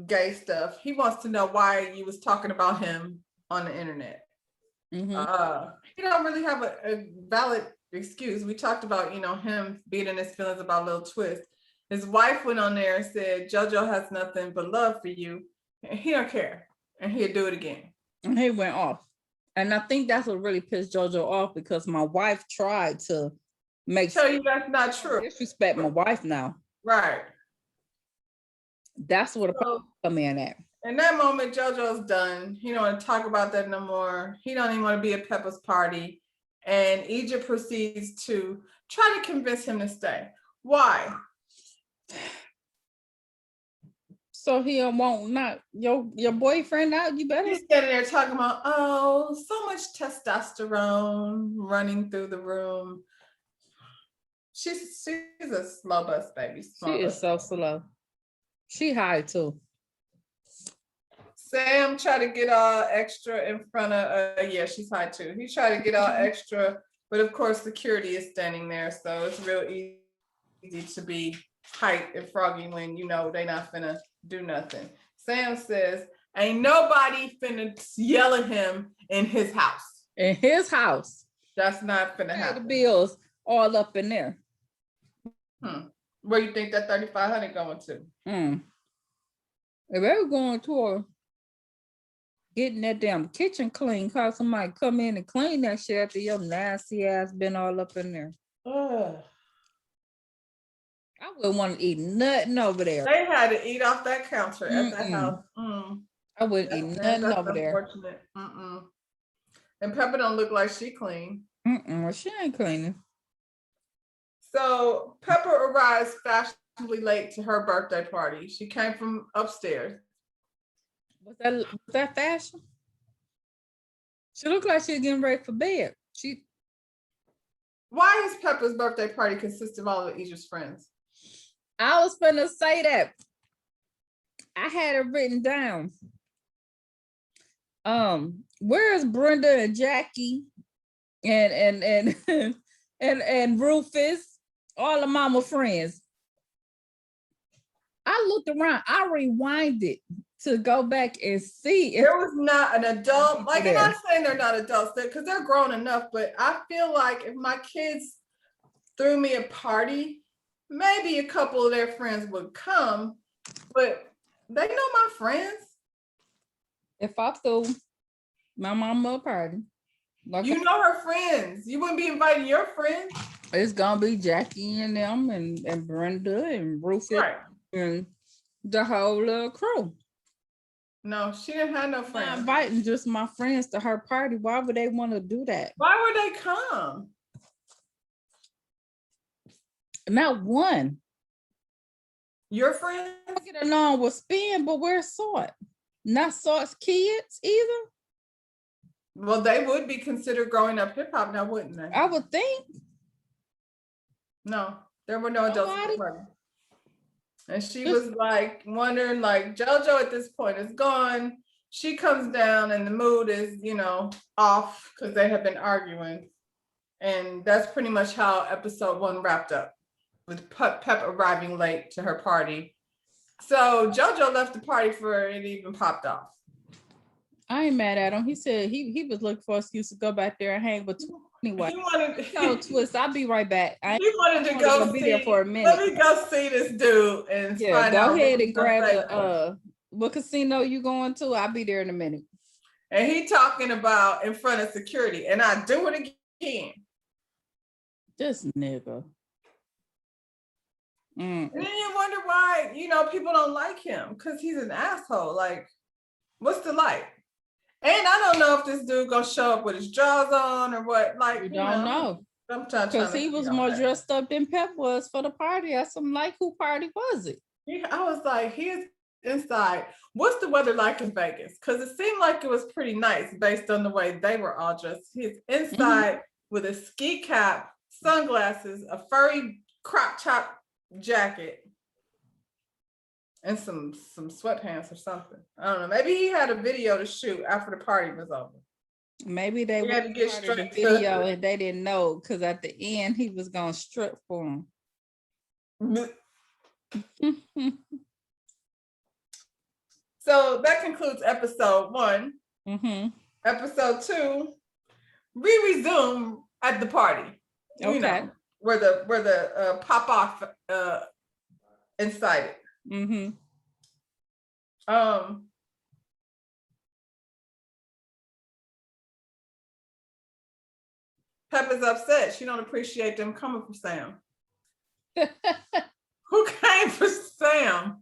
gay stuff. He wants to know why you was talking about him on the internet. Mm-hmm. He don't really have a valid excuse. We talked about, him being in his feelings about Lil Twist. His wife went on there and said, JoJo has nothing but love for you. And he don't care. And he'll do it again. And he went off. And I think that's what really pissed JoJo off, because my wife tried to Tell you that's not true. Disrespect my wife now. Right. That's what a problem come in at. In that moment, JoJo's done. He don't want to talk about that no more. He don't even want to be at Peppa's party. And Egypt proceeds to try to convince him to stay. Why? So he don't want not your boyfriend out. You better. He's standing there talking about, oh, so much testosterone running through the room. She's a slow bus baby. She is so slow. She high too. Sam tried to get all extra in front of, yeah, she's high too. He tried to get all extra, but of course security is standing there, so it's real easy to be hype and froggy when they not finna do nothing. Sam says, ain't nobody finna yell at him in his house. In his house. That's not finna happen. The bills all up in there. Where you think that 3,500 going to? If they were going toward getting that damn kitchen clean, cause somebody come in and clean that shit after your nasty ass been all up in there. Ugh. I wouldn't want to eat nothing over there. They had to eat off that counter at that house. I wouldn't eat nothing over there. And Peppa don't look like she clean. She ain't cleaning. So Peppa arrives fashionably late to her birthday party. She came from upstairs. Was that fashion? She looked like she was getting ready for bed. Why is Peppa's birthday party consist of all of Egypt's friends? I was gonna say that. I had it written down. Where's Brenda and Jackie and and Rufus? All the mama friends. I looked around, I rewinded to go back and see if there was not an adult. Like, I'm not saying they're not adults because they're grown enough, but I feel like if my kids threw me a party, maybe a couple of their friends would come, but they know my friends. If I threw my mama a party, like, you know her friends, you wouldn't be inviting your friends. It's gonna be Jackie and them and Brenda and Rufus, right, and the whole crew. No, she didn't have no friends. I'm inviting just my friends to her party. Why would they want to do that? Why would they come? Not one. Your friends? I get along with Spin, but where's Sort? Not Sort's kids either. Well, they would be considered growing up hip hop now, wouldn't they? I would think. No, there were no adults at the party. And she was like wondering, like, JoJo at this point is gone. She comes down and the mood is, off because they have been arguing. And that's pretty much how episode 1 wrapped up, with Pep arriving late to her party. So JoJo left the party before it even popped off. I ain't mad at him. He said he was looking for an excuse to go back there and hang with anyway. He wanted, no Twist. I'll be right back. He wanted to go be there for a minute. Let me go see this dude and find go ahead and grab what casino you going to? I'll be there in a minute. And he talking about in front of security, and I do it again. This nigga. And then you wonder why people don't like him, because he's an asshole. Like, what's the like? And I don't know if this dude gonna show up with his jaws on or what. Like, you don't know. Because he was more dressed up than Pep was for the party. I'm like, who party was it? Yeah, I was like, he's inside. What's the weather like in Vegas? Because it seemed like it was pretty nice based on the way they were all dressed. He's inside with a ski cap, sunglasses, a furry crop top jacket. and some sweatpants or something. I don't know. Maybe he had a video to shoot after the party was over. Maybe they He had to were get part of the straight to- video and they didn't know because at the end he was gonna strip for him. So that concludes episode 1. Mm-hmm. Episode 2, we resume at the party. You Okay. know, where the pop off incited. Mm-hmm. Pepper's upset. She don't appreciate them coming for Sam. Who came for Sam?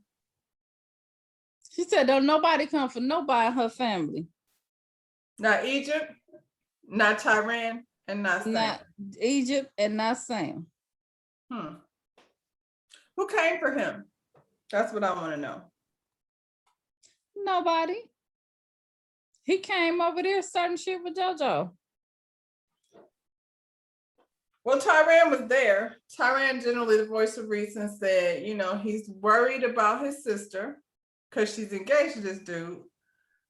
She said, "Don't nobody come for nobody in her family. Not Egypt, not Tyran, and not Sam. Not Egypt and not Sam." Who came for him? That's what I want to know. Nobody. He came over there starting shit with JoJo. Well, Tyran was there. Tyran, generally the voice of reason, said, you know, he's worried about his sister because she's engaged to this dude.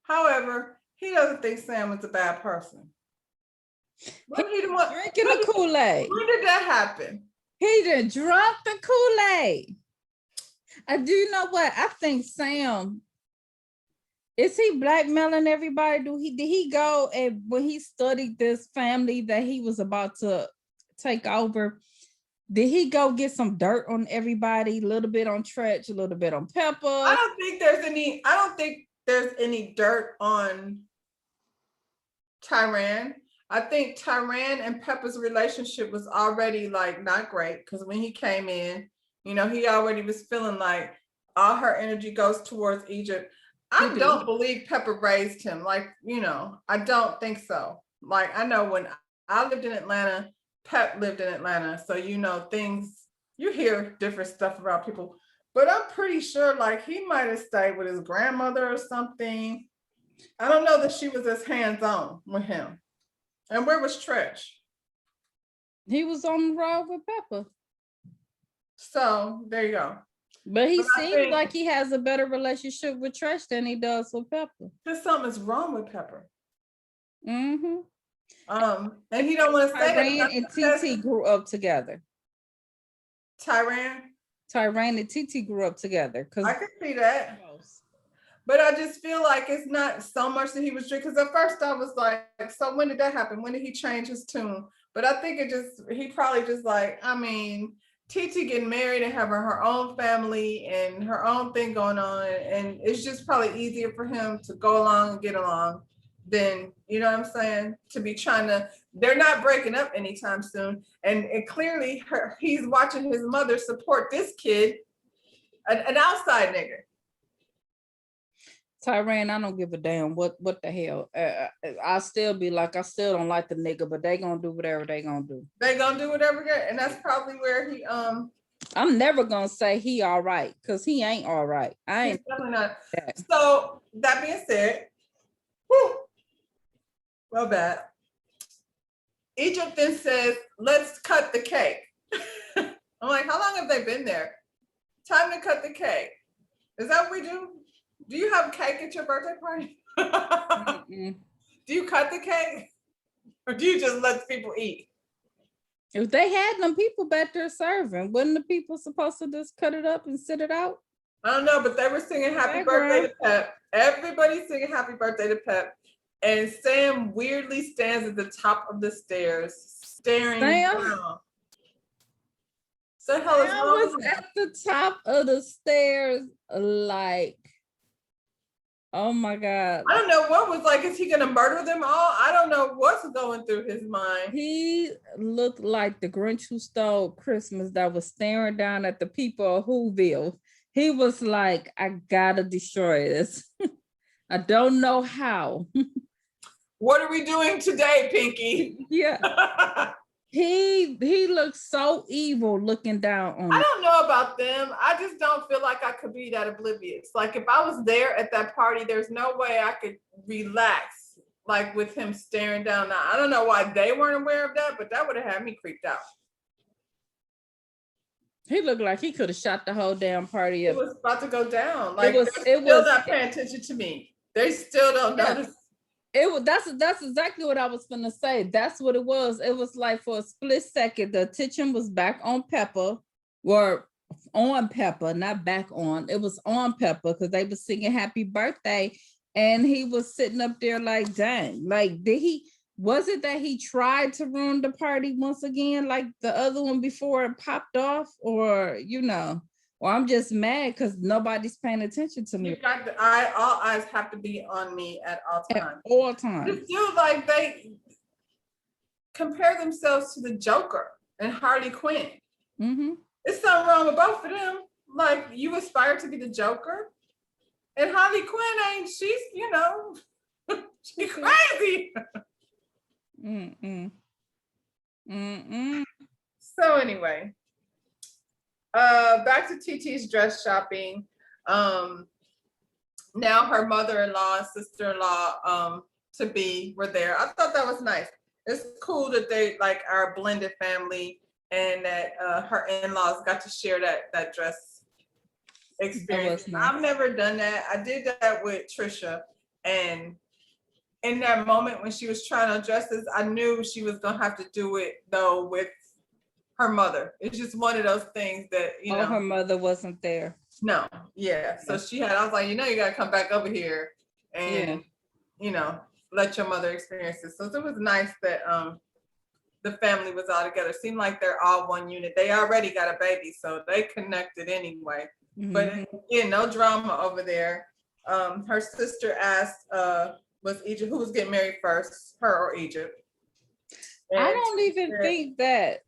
However, he doesn't think Sam was a bad person. Drinking the Kool-Aid. When did that happen? He done drunk the Kool-Aid. I do know what I think. Sam, is he blackmailing everybody? Did he go and when he studied this family that he was about to take over? Did he go get some dirt on everybody? A little bit on Tretch, a little bit on Pepper. I don't think there's any dirt on Tyran. I think Tyran and Pepper's relationship was already like not great because when he came in, you know, he already was feeling like all her energy goes towards Egypt. I don't believe Pepper raised him. Like, you know, I don't think so. Like, I know when I lived in Atlanta, Pep lived in Atlanta. So, you know, things, you hear different stuff about people, but I'm pretty sure like he might have stayed with his grandmother or something. I don't know that she was as hands-on with him. And where was Tretch? He was on the road with Pepper. So there you go. But he seems like he has a better relationship with Tretch than he does with Pepper. There's something's wrong with Pepper. Mm-hmm. And he don't want to say Tyran and TT grew up together. Tyran and TT grew up together. I can see that. But I just feel like it's not so much that he was drinking. Because at first I was like, so when did that happen? When did he change his tune? But I think he probably just like, I mean, TT getting married and having her own family and her own thing going on. And it's just probably easier for him to go along and get along than, you know what I'm saying? To be trying to, they're not breaking up anytime soon. And clearly he's watching his mother support this kid, an outside nigga. Tyran, I don't give a damn what the hell. I'll still be like, I still don't like the nigga, but they gonna do whatever they gonna do. They gonna do whatever, and that's probably where he I'm never gonna say he all right, because he ain't all right. I ain't definitely not. So that being said, well bad. Egypt then says, let's cut the cake. I'm like, how long have they been there? Time to cut the cake. Is that what we do? Do you have cake at your birthday party? Do you cut the cake? Or do you just let people eat? If they had them people back there serving, wasn't the people supposed to just cut it up and sit it out? I don't know, but they were singing happy birthday to Pep. Everybody's singing happy birthday to Pep. And Sam weirdly stands at the top of the stairs, staring down. So the hell is wrong was at the top of the stairs, like, oh my God. I don't know what was like, is he gonna murder them all? I don't know what's going through his mind. He looked like the Grinch who stole Christmas that was staring down at the people of Whoville. He was like, I gotta destroy this. I don't know how. What are we doing today, Pinky? Yeah. He looks so evil looking down on I don't know about them. I just don't feel like I could be that oblivious. Like if I was there at that party, there's no way I could relax like with him staring down. Now, I don't know why they weren't aware of that, but that would have had me creeped out. He looked like he could have shot the whole damn party It up. was about to go down. Like was- they're it still was- not paying attention to me. They still don't Yeah. notice. It was that's exactly what I was gonna say. That's what it was. It was like for a split second, the attention was back on Pepper, or on Pepper, not back on. It was on Pepper because they were singing happy birthday, and he was sitting up there like, dang, like was it that he tried to ruin the party once again, like the other one before it popped off, or or I'm just mad because nobody's paying attention to You me got all eyes have to be on me at all at times. all times. This dude, like, they compare themselves to the Joker and Harley Quinn. Mm-hmm. There's something wrong with both of them. Like, you aspire to be the Joker, and Harley Quinn ain't. She's, she's crazy. Mm-mm. Mm-mm. So anyway, back to TT's dress shopping. Now her mother-in-law and sister-in-law to be were there. I thought that was nice. It's cool that they like are a blended family, and that her in-laws got to share that dress experience. nice. I've never done that. I did that with Trisha, and in that moment when she was trying on dresses, I knew she was gonna have to do it though with her mother. It's just one of those things that Her mother wasn't there. No, yeah. So I was like, you gotta come back over here and let your mother experience it. So it was nice that the family was all together. Seemed like they're all one unit. They already got a baby, so they connected anyway. Mm-hmm. But no drama over there. Her sister asked was Egypt, who was getting married first, her or Egypt? And I don't even think that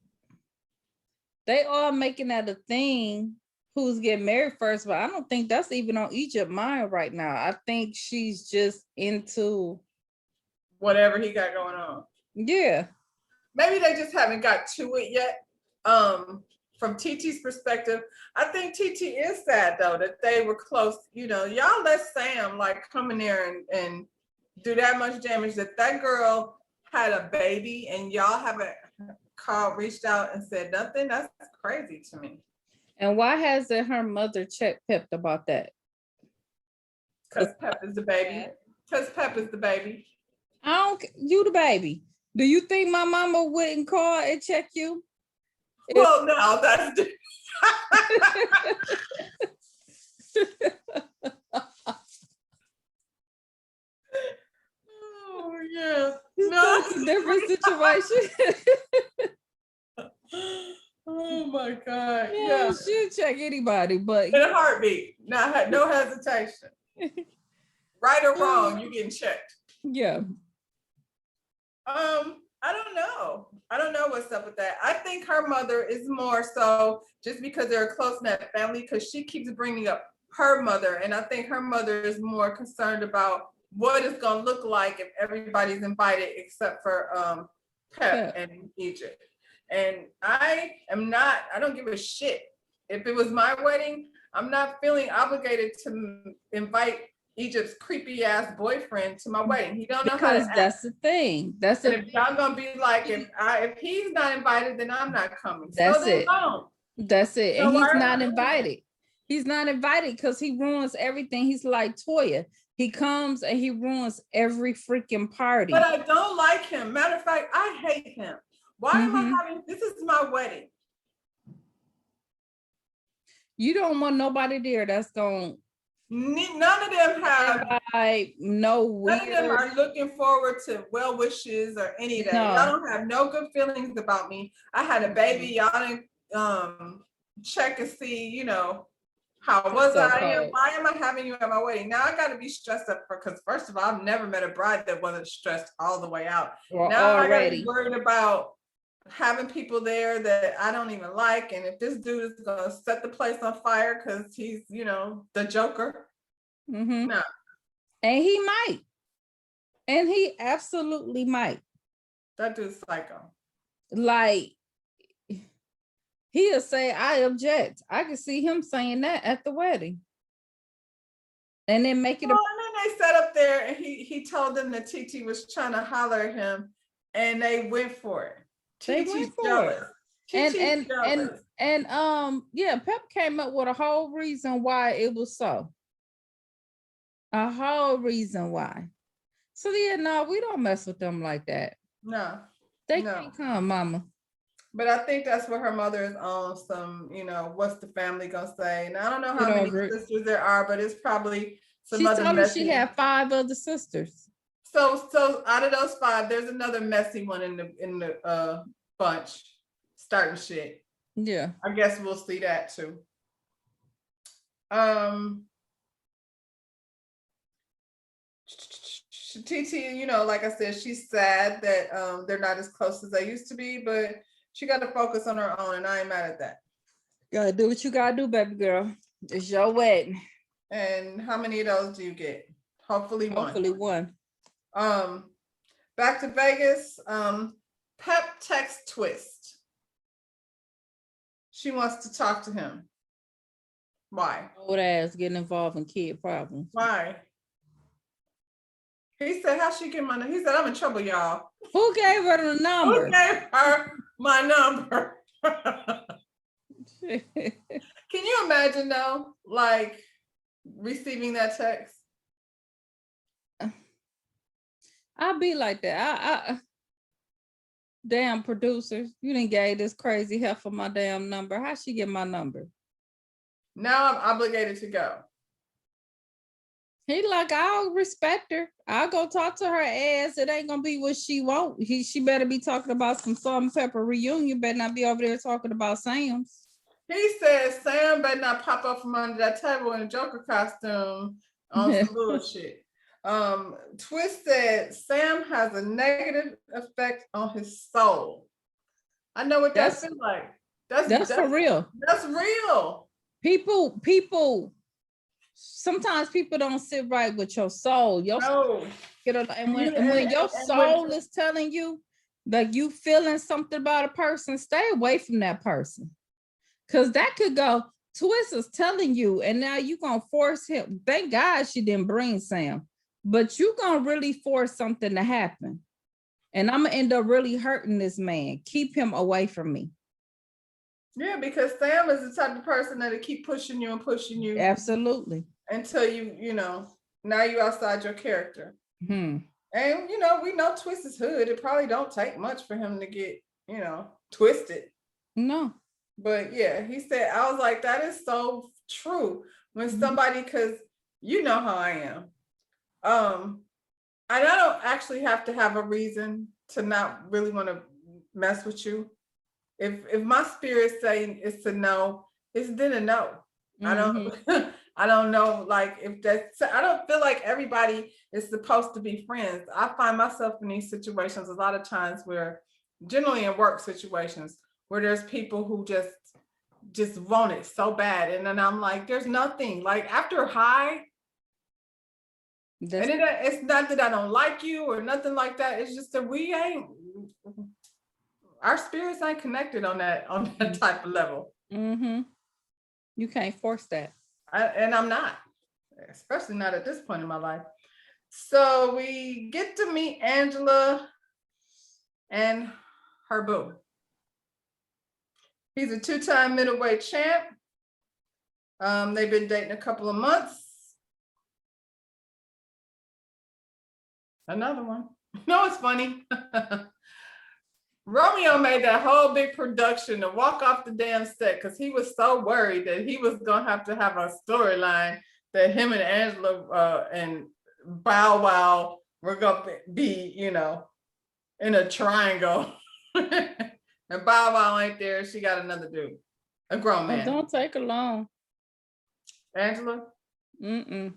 they all making that a thing, who's getting married first, but I don't think that's even on Egypt's mind right now. I think she's just into whatever he got going on. Yeah. Maybe they just haven't got to it yet. From TT's perspective, I think TT is sad though that they were close. Y'all let Sam like come in there and do that much damage, that girl had a baby and y'all haven't reached out and said nothing. That's crazy to me. And why hasn't her mother checked Pep about that? Because Pep is the baby. You the baby. Do you think my mama wouldn't call and check you? Well, no, that's oh yeah. No, it's a different situation. Oh my God. Yeah, she'll check anybody, but in a heartbeat. No hesitation. Right or wrong, you getting checked. Yeah. I don't know. I don't know what's up with that. I think her mother is more so just because they're a close-knit family, because she keeps bringing up her mother, and I think her mother is more concerned about what it's gonna look like if everybody's invited except for Pep and Egypt. And I don't give a shit. If it was my wedding, I'm not feeling obligated to invite Egypt's creepy ass boyfriend to my wedding. He don't know how to act. That's the thing. If y'all gonna be like, if he's not invited, then I'm not coming. That's it. Don't. That's it. And he's not invited. He's not invited because he ruins everything. He's like Toya. He comes and he ruins every freaking party. But I don't like him. Matter of fact, I hate him. Why am I having, this is my wedding. You don't want nobody there that's going. None of them have. None of them are looking forward to well wishes or any of that. No. Y'all don't have no good feelings about me. I had a baby. Y'all didn't check and see, how was I? Why am I having you at my wedding? Now I got to be stressed up because first of all, I've never met a bride that wasn't stressed all the way out. Now I got to be worried about having people there that I don't even like, and if this dude is gonna set the place on fire because he's the Joker. No. And he might, and he absolutely might. That dude's psycho. Like, he'll say I object. I can see him saying that at the wedding, and then make it and then they sat up there and he told them that TT was trying to holler at him, and they went for it. TT's jealous. And Kiki's and jealous. yeah, Pep came up with a whole reason why it was so. A whole reason why. So yeah, no, we don't mess with them like that. No, They no. can't come, mama. But I think that's what her mother is on some, what's the family gonna say? And I don't know Get how many over it. sisters there are, but it's probably some She other told me she messy. had 5 other sisters. So out of those 5, there's another messy one in the bunch starting shit. Yeah. I guess we'll see that too. TT, like I said, she's sad that they're not as close as they used to be, but she got to focus on her own, and I ain't mad at that. Gotta do what you gotta do, baby girl. It's your wedding. And how many of those do you get? Hopefully one. Hopefully one. Back to Vegas. Pep text Twist. She wants to talk to him. Why? Old ass getting involved in kid problems. Why? He said, "How she get my number?" He said, "I'm in trouble, y'all." Who gave her the number? Who gave her my number? Can you imagine though, like receiving that text? I'd be like that. I damn producers, you didn't gave this crazy heifer my damn number. How she get my number? Now I'm obligated to go. He like, I'll respect her. I'll go talk to her ass. It ain't gonna be what she want. She better be talking about some salt and pepper reunion. Better not be over there talking about Sam's. He says Sam better not pop up from under that table in a Joker costume on some bullshit. Twist said Sam has a negative effect on his soul. I know what that feels like. That's for real. That's real. People. Sometimes people don't sit right with your soul. And when your soul is telling you that you feeling something about a person, stay away from that person. Because that could go, Twist is telling you, and now you're going to force him. Thank God she didn't bring Sam, but you're going to really force something to happen. And I'm going to end up really hurting this man. Keep him away from me. Yeah, because Sam is the type of person that'll keep pushing you and pushing you. Absolutely. Until now you're outside your character. Hmm. And, we know Twist is hood. It probably don't take much for him to get, twisted. No. But yeah, he said, I was like, that is so true. When somebody, because you know how I am. And I don't actually have to have a reason to not really want to mess with you. If my spirit saying it's a no, it's then a no. I don't know, like if that's, I don't feel like everybody is supposed to be friends. I find myself in these situations a lot of times where, generally in work situations, where there's people who just want it so bad. And then I'm like, there's nothing, like after high, and it's not that I don't like you or nothing like that. It's just that our spirits ain't connected on that type of level. Mm-hmm. You can't force that. And I'm not, especially not at this point in my life. So we get to meet Angela and her boo. He's a 2-time middleweight champ. They've been dating a couple of months. Another one. No, it's funny. Romeo made that whole big production to walk off the damn set because he was so worried that he was going to have a storyline that him and Angela and Bow Wow were going to be, in a triangle. And Bow Wow ain't there. She got another dude, a grown man. Don't take her long. Angela? We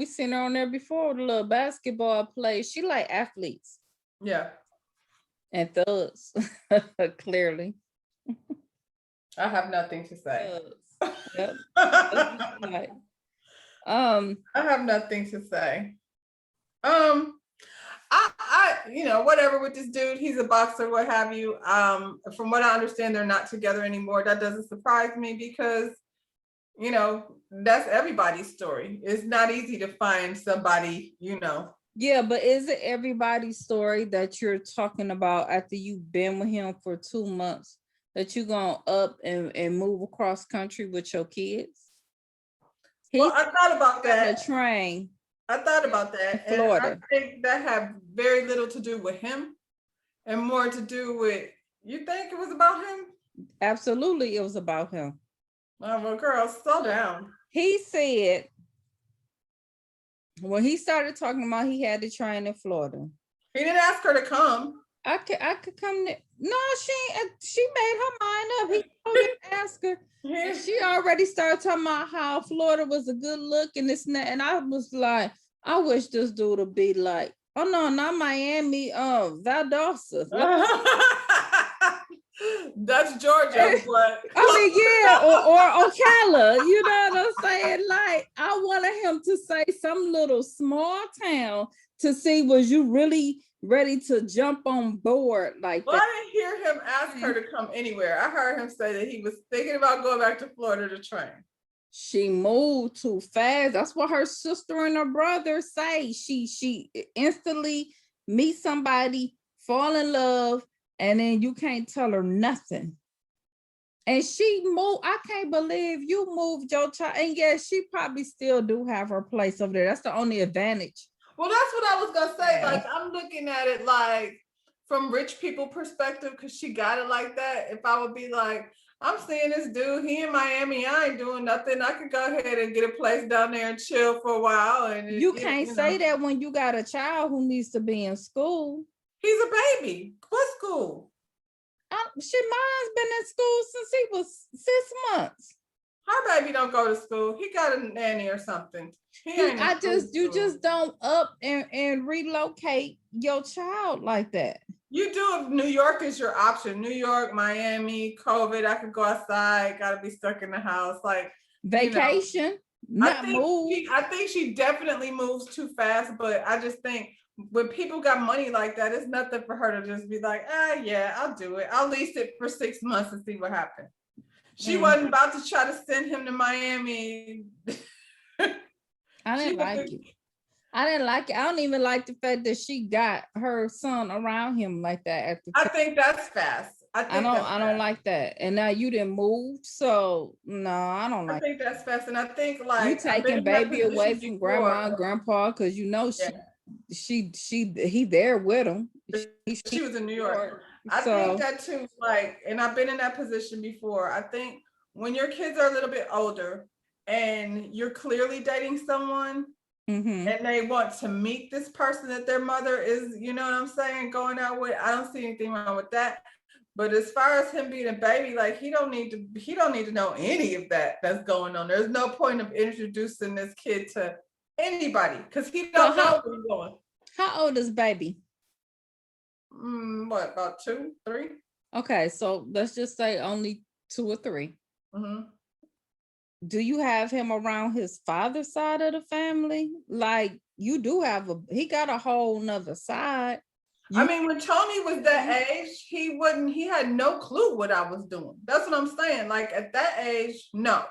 seen her on there before with a little basketball play. She like athletes. Yeah. And thugs, clearly. I have nothing to say. Yep. I have nothing to say. I whatever with this dude, he's a boxer, what have you. From what I understand, they're not together anymore. That doesn't surprise me because, that's everybody's story. It's not easy to find somebody, Yeah, but is it everybody's story that you're talking about after you've been with him for 2 months that you're gonna up and move across country with your kids? Well, He I thought about got a that. train I thought in about that, and I Florida. think that had very little to do with him and more to do with, you think it was about him? Absolutely, it was about him. Oh, well, girl, slow down. He said when he started talking about he had the train in Florida. He didn't ask her to come. I could come there. No, she made her mind up. He told me to ask her. And He, she already started talking about how Florida was a good look and this and that. And I was like, I wish this dude would be like, oh no, not Miami, Valdosta. Like, That's Georgia, but I mean, yeah, or Ocala, you know what I'm saying? Like, I wanted him to say some little small town to see was you really ready to jump on board like well, that. I didn't hear him ask her to come anywhere. I heard him say that he was thinking about going back to Florida to train. She moved too fast. That's what her sister and her brother say. She instantly meet somebody, fall in love, and then you can't tell her nothing. And she moved. I can't believe you moved your child. And yes, she probably still do have her place over there. That's the only advantage. Well, that's what I was gonna say. Yeah. Like, I'm looking at it like from rich people perspective, because she got it like that. If I would be like, I'm seeing this dude, he in Miami, I ain't doing nothing. I could go ahead and get a place down there and chill for a while. And You can't say know, that when you got a child who needs to be in school. he's a baby. What school? Mine's been in school since he was 6 months. Her baby don't go to school. He got a nanny or something. He ain't in You school. just don't up and relocate your child like that. You do if New York is your option. New York, Miami, COVID, I could go outside, gotta be stuck in the house. Like, Vacation, not move. I think she definitely moves too fast, but I just think when people got money like that, it's nothing for her to just be like, yeah, I'll do it. I'll lease it for 6 months and see what happens. She wasn't about to try to send him to Miami. I didn't like it. I didn't like it. I don't even like the fact that she got her son around him like that at the time. I think that's fast. I don't like that. And now you didn't move, so no, I don't like. I think that's fast, and I think like you taking baby away from grandma and grandpa because you know he there with him. She was in New York. I think that too. Like, and I've been in that position before. I think when your kids are a little bit older and you're clearly dating someone. Mm-hmm. And they want to meet this person that their mother is, you know what I'm saying, going out with. I don't see anything wrong with that. But as far as him being a baby, like he don't need to know any of that's going on. There's no point of introducing this kid to anybody because he don't know where he's going. How old is baby? What, about 2, 3? Okay, so let's just say only 2 or 3. Mm-hmm. Do you have him around his father's side of the family? Like you do have he got a whole nother side. I mean, when Tony was that age, he had no clue what I was doing. That's what I'm saying. Like at that age, no.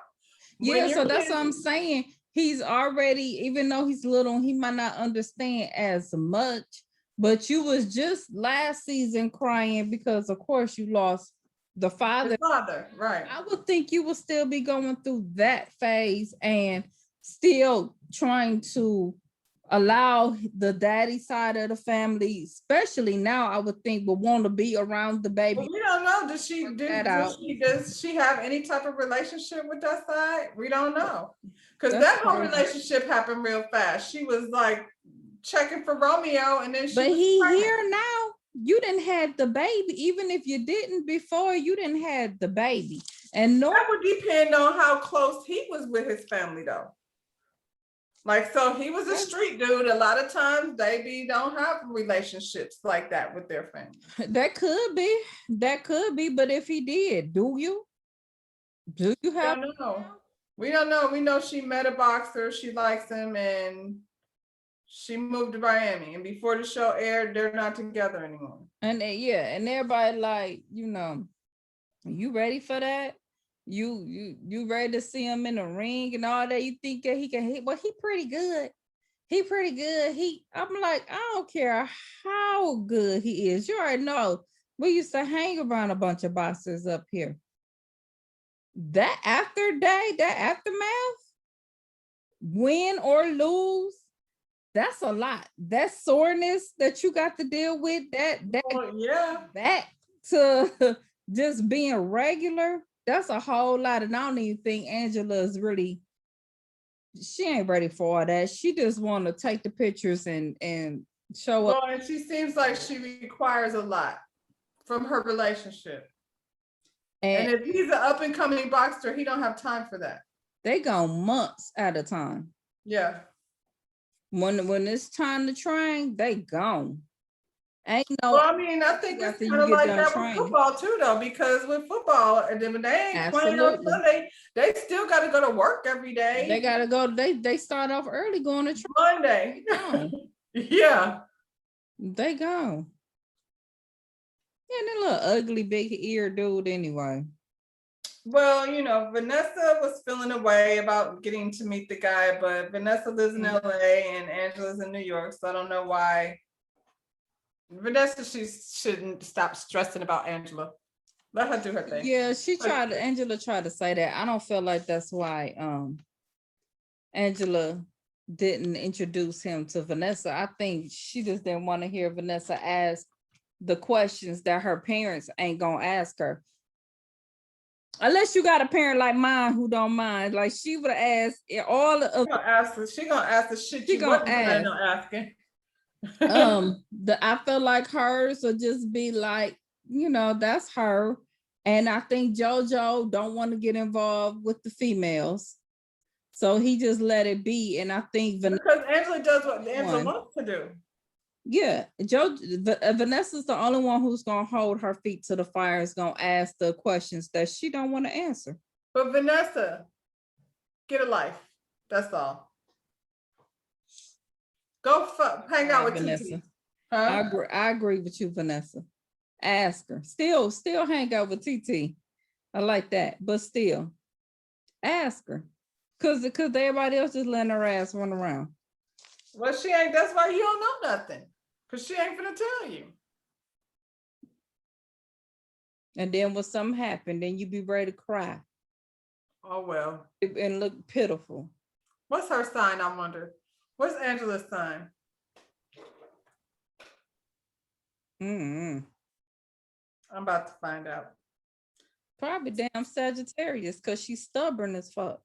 Yeah, so that's what I'm saying. He's already, even though he's little, he might not understand as much, but you was just last season crying because of course you lost the father. His father, right. I would think you would still be going through that phase and still trying to allow the daddy side of the family, especially now, I would think would want to be around the baby. Well, we don't know. Does she have any type of relationship with that side? We don't know. Because that whole relationship happened real fast. She was like checking for Romeo and then but he here now. You didn't have the baby. Even if you didn't before, you didn't have the baby. And that would depend on how close he was with his family though. Like, so he was a street dude. A lot of times they don't have relationships like that with their family. That could be. But if he did, do you have? We don't know. We know she met a boxer. She likes him and she moved to Miami, and before the show aired, they're not together anymore. And and everybody like, you ready for that? You ready to see him in the ring and all that? You think that he can hit? Well, he pretty good. He pretty good. I'm like, I don't care how good he is. You already know we used to hang around a bunch of boxers up here. That aftermath, win or lose, that's a lot. That soreness that you got to deal with, that Well, yeah. back to just being regular, that's a whole lot. And I don't even think Angela is really, she ain't ready for all that. She just want to take the pictures and show up. Well, and she seems like she requires a lot from her relationship. And if he's an up and coming boxer, he don't have time for that. They go months at a time. Yeah. When it's time to train, they gone. Ain't no. Well, I mean, I think it's kind of like that with football too, though, because with football, and then when they ain't playing on Sunday, they still got to go to work every day. They got to go. They start off early going to train. Monday. Yeah. They gone. Yeah, that little ugly big ear dude anyway. Well, you know, Vanessa was feeling a way about getting to meet the guy, but Vanessa lives in LA and Angela's in New York, so I don't know why. Vanessa, she shouldn't stop stressing about Angela. Let her do her thing. Yeah, Angela tried to say that. I don't feel like that's why Angela didn't introduce him to Vanessa. I think she just didn't want to hear Vanessa ask the questions that her parents ain't gonna ask her. Unless you got a parent like mine who don't mind. Like she would have asked all of she gonna ask the shit you wasn't planning on asking. I feel like hers will just be like, you know, that's her. And I think JoJo don't want to get involved with the females. So he just let it be. And I think because Angela does what Angela wants to do. Yeah, Vanessa's the only one who's gonna hold her feet to the fire, is gonna ask the questions that she don't want to answer. But Vanessa, get a life. That's all. Go hang out with Vanessa. Huh? I agree with you, Vanessa. Ask her. Still hang out with TT. I like that, but still, ask her, cause everybody else is letting her ass run around. Well, she ain't. That's why you don't know nothing. Because she ain't gonna tell you. And then when something happened, then you be ready to cry. Oh, well. And look pitiful. What's her sign, I wonder? What's Angela's sign? I'm about to find out. Probably damn Sagittarius, because she's stubborn as fuck.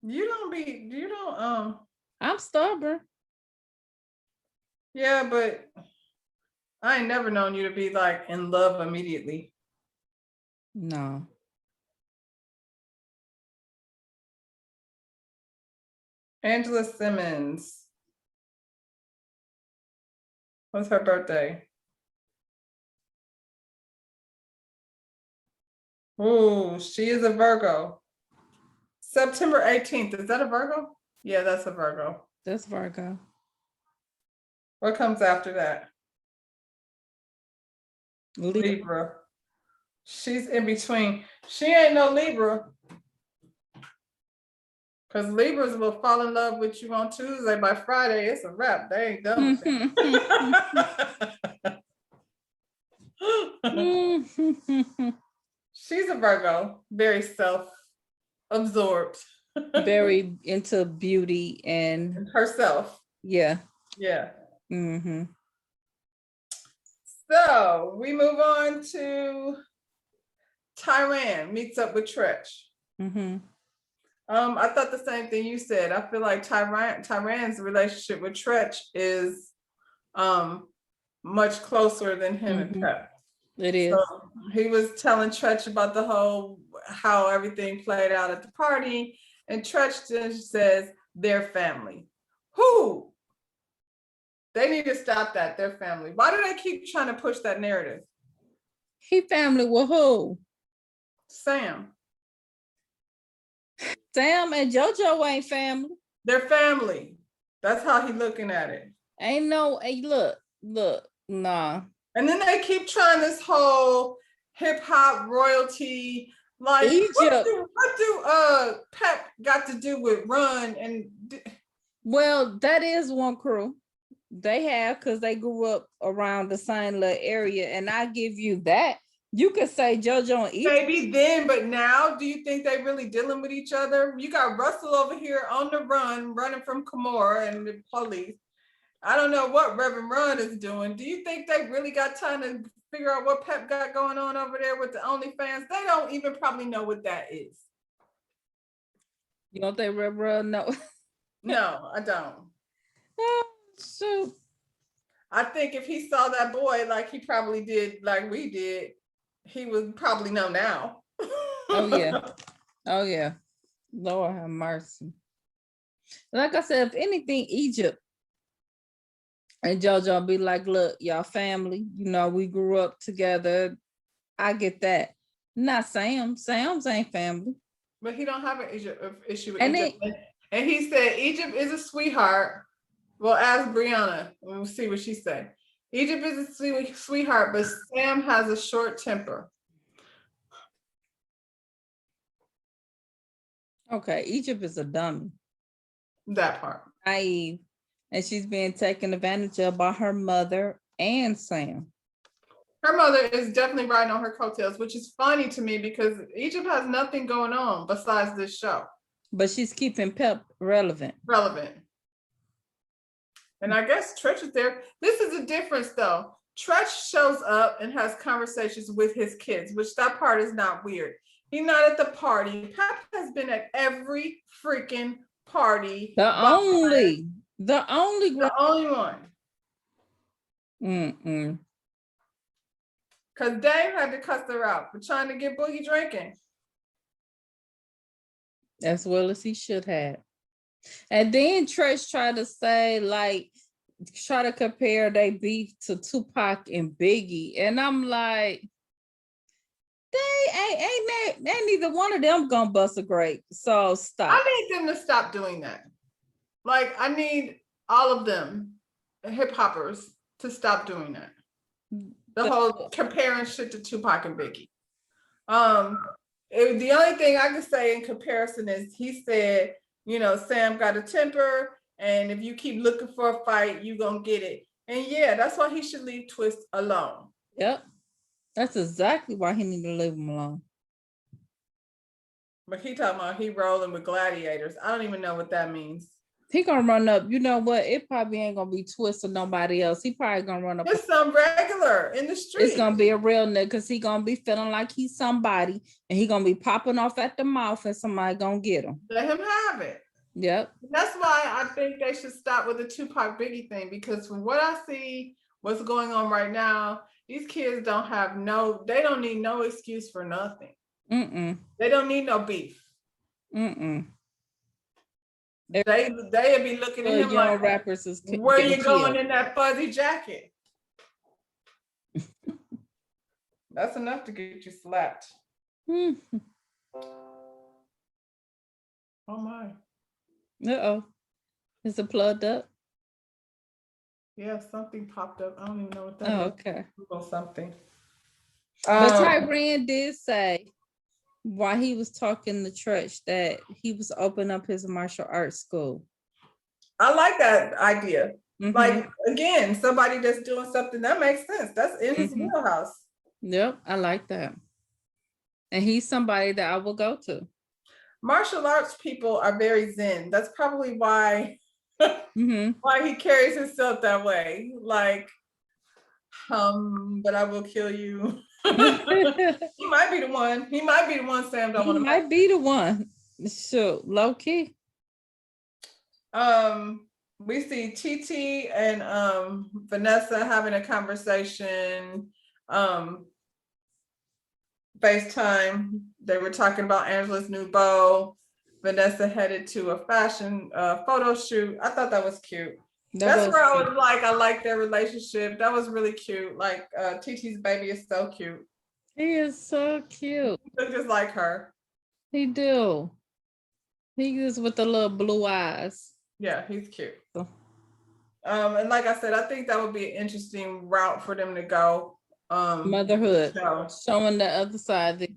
I'm stubborn. Yeah, but I ain't never known you to be like in love immediately. No. Angela Simmons. What's her birthday? Oh, she is a Virgo. September 18th. Is that a Virgo? Yeah, that's a Virgo. That's Virgo. What comes after that? Libra. She's in between. She ain't no Libra. Because Libras will fall in love with you on Tuesday. By Friday, it's a wrap. They ain't done with it. She's a Virgo. Very self-absorbed. Very into beauty and herself. Yeah. Yeah. So we move on to Tyran meets up with Tretch. I thought the same thing you said. I feel like Tyran's relationship with Tretch is much closer than him and Pep. It is. So he was telling Tretch about how everything played out at the party, and Tretch just says their family. Who? They need to stop that. Their family. Why do they keep trying to push that narrative? He family with who? Sam. Sam and JoJo ain't family. They're family. That's how he looking at it. Ain't no, hey, look, nah. And then they keep trying this whole hip hop royalty. Like, what do Pep got to do with Run? And Well, that is one crew. They have, because they grew up around the same little area, and I give you that. You could say JoJo and Egypt. Maybe then, but now, do you think they really dealing with each other? You got Russell over here on the run, running from Kimora and the police. I don't know what Reverend Run is doing. Do you think they really got time to figure out what Pep got going on over there with the OnlyFans? They don't even probably know what that is. You don't think Reverend? No. No, I don't. Oh, shoot. I think if he saw that boy like he probably did, like we did, he would probably know now. Oh yeah. Oh yeah. Lord have mercy. Like I said, if anything, Egypt and JoJo be like, look, y'all family, we grew up together. I get that. Not Sam. Sam's ain't family. But he don't have an issue with And Egypt. And he said Egypt is a sweetheart. Well, ask Brianna. We'll see what she said. Egypt is a sweetheart, but Sam has a short temper. Okay, Egypt is a dummy. That part. Naive. And she's being taken advantage of by her mother and Sam. Her mother is definitely riding on her coattails, which is funny to me because Egypt has nothing going on besides this show. But she's keeping Pep relevant. And I guess Tretch is there. This is a difference though. Tretch shows up and has conversations with his kids, which that part is not weird. He's not at the party. Pep has been at every freaking party. The only one. Because Dame had to cuss her out for trying to get Boogie drinking. As well as he should have. And then Tretch tried to say, try to compare their beef to Tupac and Biggie. And I'm like, ain't neither one of them gonna bust a grape. So stop. I need them to stop doing that. Like, I need all of them, hip hoppers, to stop doing that. The whole comparing shit to Tupac and Biggie. The only thing I could say in comparison is he said, Sam got a temper, and if you keep looking for a fight, you gonna get it. And yeah, that's why he should leave Twist alone. Yep. That's exactly why he need to leave him alone. But he talking about he rolling with gladiators. I don't even know what that means. He gonna run up. You know what? It probably ain't gonna be Twist or nobody else. He probably gonna run up. It's some regular in the street. It's gonna be a real nigga because he gonna be feeling like he's somebody, and he gonna be popping off at the mouth, and somebody gonna get him. Let him have it. Yep. That's why I think they should stop with the Tupac Biggie thing, because from what I see, what's going on right now, these kids don't need no excuse for nothing. They don't need no beef. They'd be looking at him like, rappers is where you going in that fuzzy jacket? That's enough to get you slapped. Oh my. Uh-oh. Is it plugged up? Yeah, something popped up. I don't even know what that is. Okay. Google something. But Tyrion did say, while he was talking to Tretch, that he was opening up his martial arts school. I like that idea. Like, again, somebody that's doing something that makes sense. That's in his wheelhouse. Yep, I like that. And he's somebody that I will go to. Martial arts people are very zen. That's probably why why he carries himself that way. Like, but I will kill you. He might be the one. He might be the one Sam don't want to. He might be the one. So low key. We see TT and Vanessa having a conversation. FaceTime. They were talking about Angela's new bow. Vanessa headed to a fashion photo shoot. I thought that was cute. That's where I was like, I like their relationship. That was really cute. Like TT's baby is so cute. He is so cute. He looks just like her. He do. He is with the little blue eyes. Yeah, he's cute. And like I said, I think that would be an interesting route for them to go. Motherhood, showing the other side. The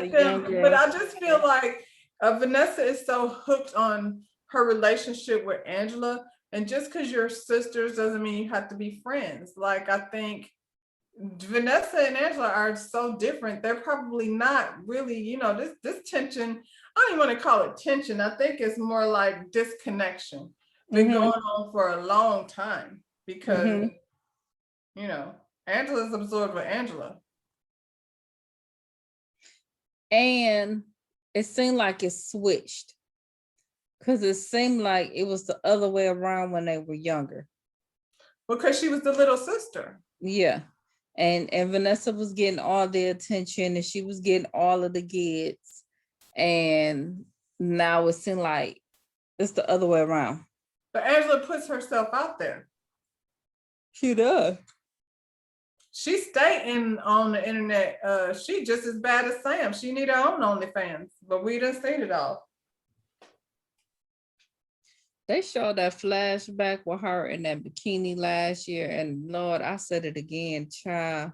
young girl. But I just feel like Vanessa is so hooked on her relationship with Angela. And just because you're sisters doesn't mean you have to be friends. Like, I think Vanessa and Angela are so different. They're probably not really, this tension. I don't even want to call it tension. I think it's more like disconnection. Been Mhm. going on for a long time because, Mhm. Angela's absorbed with Angela. And it seemed like it switched because it seemed like it was the other way around when they were younger. Because she was the little sister. Yeah. And Vanessa was getting all the attention and she was getting all of the kids. And now it seemed like it's the other way around. But Angela puts herself out there. She does. She's staying on the internet. She just as bad as Sam. She need her own OnlyFans, but we done seen it all. They showed that flashback with her in that bikini last year, and Lord, I said it again, child.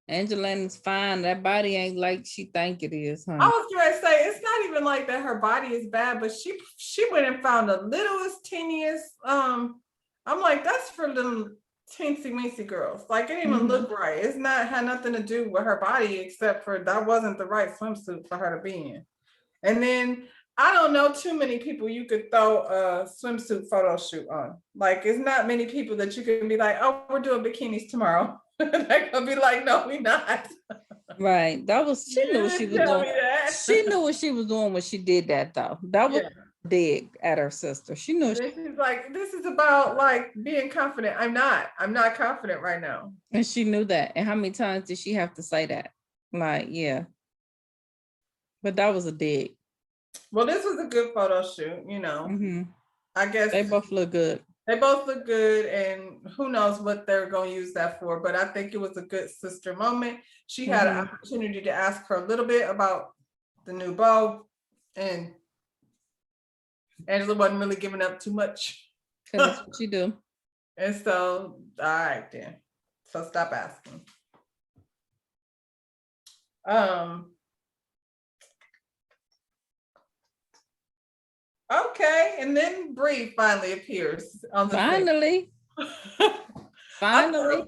Angelina's fine. That body ain't like she think it is, I huh? was going to say it's not even like that. Her body is bad, but she went and found the littlest, teeniest. I'm like, that's for them teensy weensy girls. Like, it didn't even look right. It's not had nothing to do with her body except for that wasn't the right swimsuit for her to be in. And then I don't know too many people you could throw a swimsuit photo shoot on. Like, it's not many people that you can be like, oh, we're doing bikinis tomorrow. They're gonna be like, no, we not. Right. She knew what she was Tell doing. me that. She knew what she was doing when she did that, though. That was dig at her sister. She knew. She's like, this is about like being confident. I'm not confident right now. And she knew that. And how many times did she have to say that? Like, yeah. But that was a dig. Well, this was a good photo shoot, I guess they both look good. They both look good, and who knows what they're going to use that for. But I think it was a good sister moment. She had an opportunity to ask her a little bit about the new beau, and Angela wasn't really giving up too much. Because that's what you do. And so, all right then. So stop asking. Okay, and then Bree finally appears on the Finally. Finally.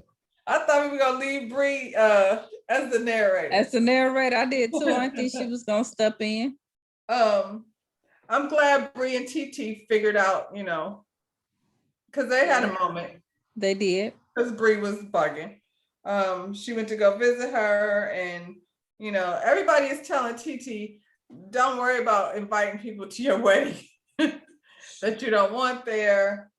I thought we were gonna leave Bree as the narrator. As the narrator, I did too. I think she was gonna step in. I'm glad Bree and TT figured out, because they had a moment. They did. Because Bree was bugging. She went to go visit her, and everybody is telling TT, don't worry about inviting people to your wedding that you don't want there.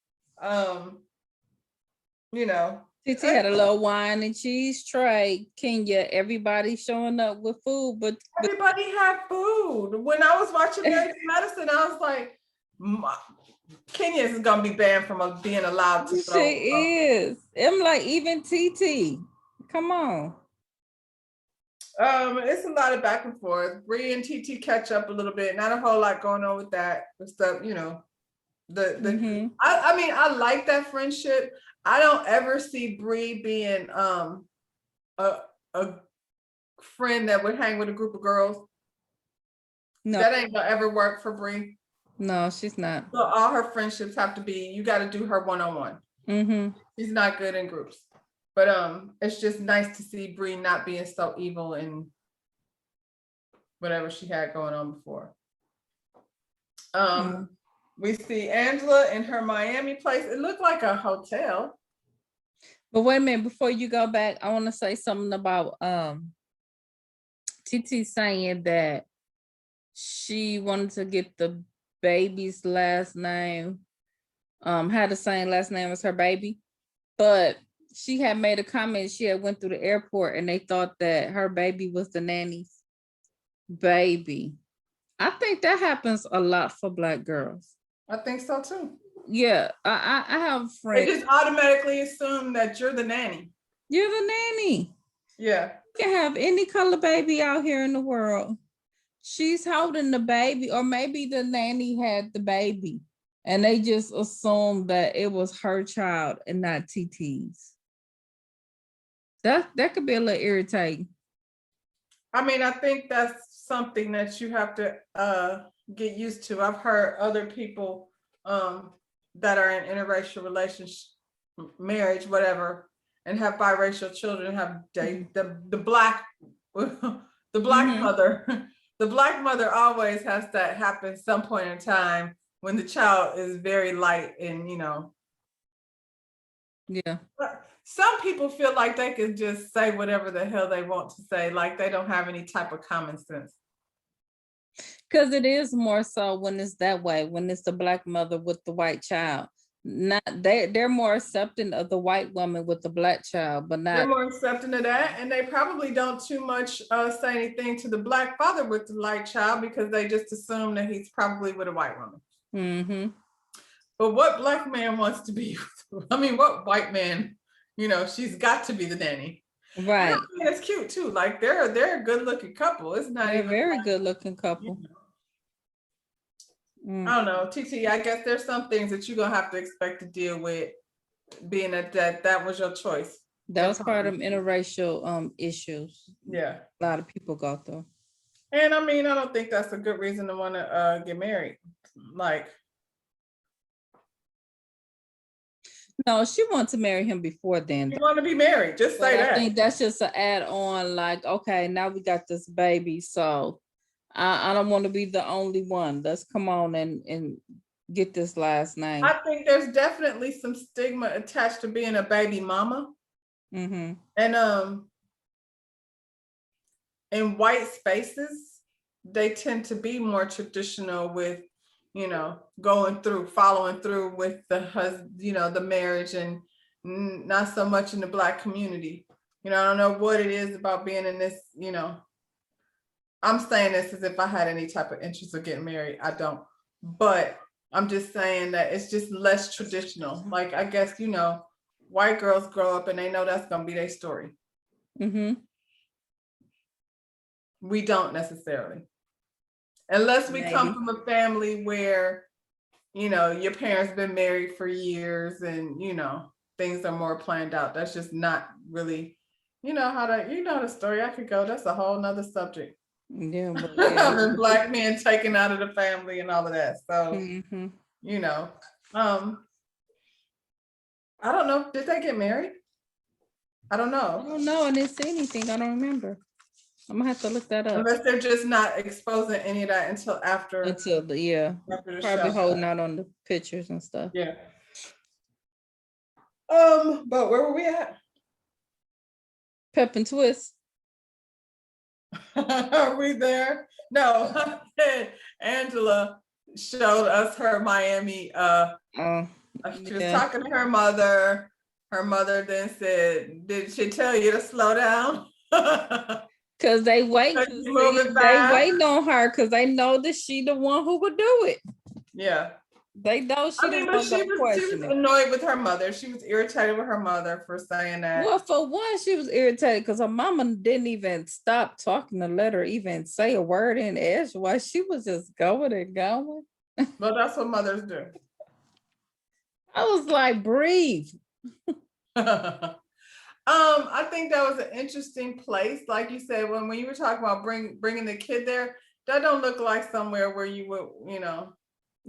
TT had a little wine and cheese tray. Kenya, everybody showing up with food, but everybody had food. When I was watching Married to Medicine, I was like, Kenya is gonna be banned from being allowed to throw. She is. I'm like, even TT. Come on. It's a lot of back and forth. Bree and TT catch up a little bit. Not a whole lot going on with that stuff, I mean, I like that friendship. I don't ever see Bree being a friend that would hang with a group of girls. No, that ain't gonna ever work for Bree. No, she's not. So all her friendships have to be, you got to do her one-on-one. She's not good in groups. But it's just nice to see Bree not being so evil and whatever she had going on before. We see Angela in her Miami place. It looked like a hotel. But wait a minute, before you go back, I want to say something about TT saying that she wanted to get the baby's last name, had the same last name as her baby, but she had made a comment. She had went through the airport and they thought that her baby was the nanny's baby. I think that happens a lot for Black girls. I think so too. Yeah, I have friends. They just automatically assume that you're the nanny. You're the nanny. Yeah. You can have any color baby out here in the world. She's holding the baby, or maybe the nanny had the baby and they just assumed that it was her child and not TT's. That could be a little irritating. I mean, I think that's something that you have to get used to. I've heard other people that are in interracial relationship, marriage, whatever, and have biracial children have the black the black mother. The black mother always has to happen some point in time when the child is very light and Yeah. some people feel like they can just say whatever the hell they want to say, like they don't have any type of common sense. Because it is more so when it's that way, when it's the black mother with the white child. Not they're more accepting of the white woman with the black child, but They're not. more accepting of that, and they probably don't too much say anything to the black father with the light child because they just assume that he's probably with a white woman. Mm-hmm. But what black man wants to be? I mean, what white man? She's got to be the nanny. Right. It's cute too. Like they're a good looking couple. It's not They're a even very good looking couple. I don't know, TT. I guess there's some things that you're gonna have to expect to deal with, being that was your choice. That was part of interracial issues. Yeah, a lot of people go through. and I mean, I don't think that's a good reason to want to get married. Like, no, she wanted to marry him before then. you want to be married? Just say that. I think that's just an add-on. Like, okay, now we got this baby, so I don't want to be the only one. Let's come on and get this last name. I think there's definitely some stigma attached to being a baby mama. Mm-hmm. And in white spaces, they tend to be more traditional with, following through with the husband, the marriage, and not so much in the black community. I don't know what it is about being in this, I'm saying this as if I had any type of interest of getting married. I don't, but I'm just saying that it's just less traditional. Like, I guess, white girls grow up and they know that's going to be their story. Mm-hmm. We don't necessarily. Unless we come from a family where, your parents been married for years and, things are more planned out. That's just not really, the story. I could go, that's a whole nother subject. Yeah, but and black men taken out of the family and all of that. So, I don't know. Did they get married? I don't know. I don't know. I didn't see anything. I don't remember. I'm gonna have to look that up. Unless they're just not exposing any of that until after. After the probably holding out on the pictures and stuff. Yeah. But where were we at? Pep and Twist. Are we there? No. Angela showed us her Miami. She was talking to her mother. Her mother then said, "Did she tell you to slow down?" Because they wait. They waiting on her because they know that she the one who would do it. Yeah. They know she was annoyed with her mother. She was irritated with her mother for saying that. Well, for one, she was irritated because her mama didn't even stop talking to let her even say a word in edgewise. She was just going and going. Well, that's what mothers do. I was like, breathe. I think that was an interesting place. Like you said, when you were talking about bringing the kid there, that don't look like somewhere where you would,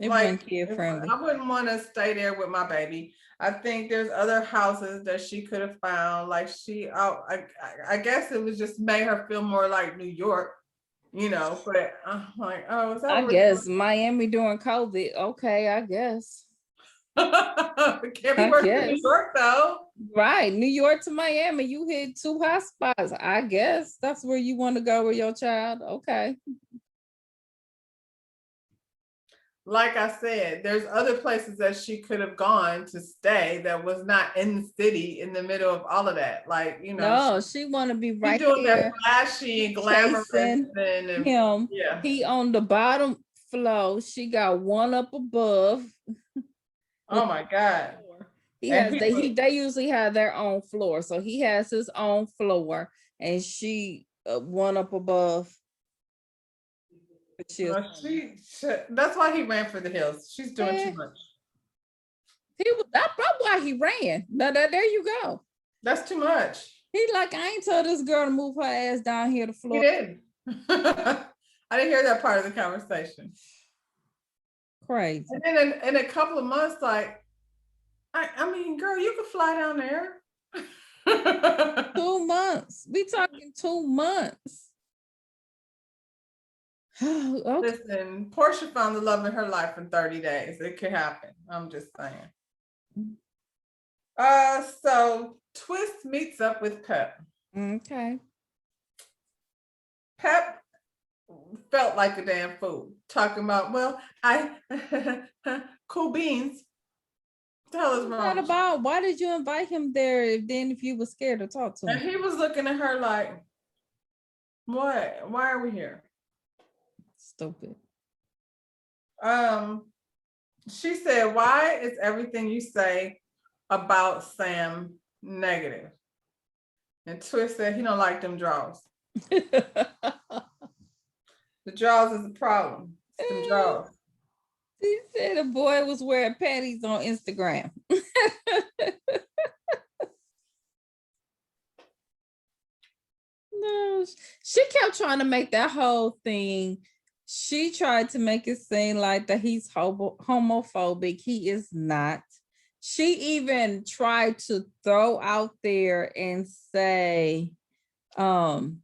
like, kid friendly. I wouldn't want to stay there with my baby. I think there's other houses that she could have found. Like I guess it was just made her feel more like New York, but I'm like, oh, is that I guess Miami during COVID. Okay, I guess. Can't be worse than New York though. Right, New York to Miami, you hit two hot spots. I guess that's where you want to go with your child. Okay. Like I said, there's other places that she could have gone to stay that was not in the city in the middle of all of that. Like, no, she want to be right doing that flashy and glamorous and him. Yeah. He on the bottom floor. She got one up above. Oh my God. They usually have their own floor. So he has his own floor and she one up above. That's why he ran for the hills. She's doing too much. That's probably why he ran. There you go. That's too much. He like, I ain't told this girl to move her ass down here to the floor. He did. I didn't hear that part of the conversation. crazy. And then in a couple of months, like, I mean, girl, you could fly down there. 2 months. We talking 2 months. Okay. Listen, Portia found the love in her life in 30 days. It could happen. I'm just saying. So Twist meets up with Pep. Okay. Pep felt like a damn fool, talking about, well, cool beans. What the hell is What wrong? with you? about why did you invite him there if you were scared to talk to And him? he was looking at her like, what? Why are we here? Stupid. She said, why is everything you say about Sam negative? And Twist said he don't like them draws. The draws is a problem. It's them draws. He said a boy was wearing panties on Instagram. No, she kept trying to make that whole thing. She tried to make it seem like that he's homophobic. He is not. She even tried to throw out there and say, I'm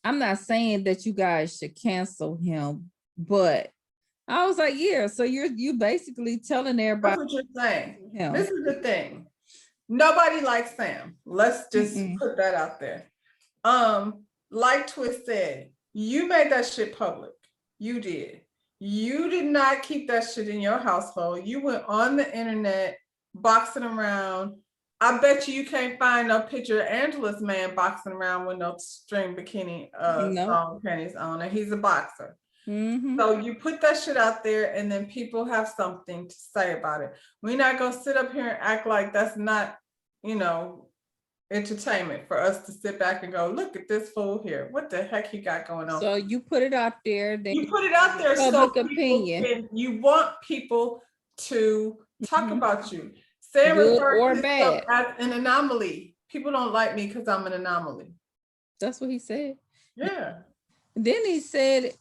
not saying that you guys should cancel him, but I was like, yeah, so you basically telling That's everybody what you're saying. him. This is the thing. Nobody likes Sam. Let's just Mm-mm. put that out there. Like Twist said, you made that shit public. You did. You did not keep that shit in your household. You went on the internet boxing around. I bet you can't find no picture of Angela's man boxing around with no string bikini No. panties on, and he's a boxer. Mhm. So you put that shit out there, and then people have something to say about it. We're not gonna sit up here and act like that's not, entertainment for us to sit back and go, look at this fool here. What the heck he got going on? So you put it out there, then You put it out there so public people opinion. you want people to talk Mhm. about you. Sam Good referred or to himself bad. as an anomaly. People don't like me because I'm an anomaly. That's what he said. Yeah. Then he said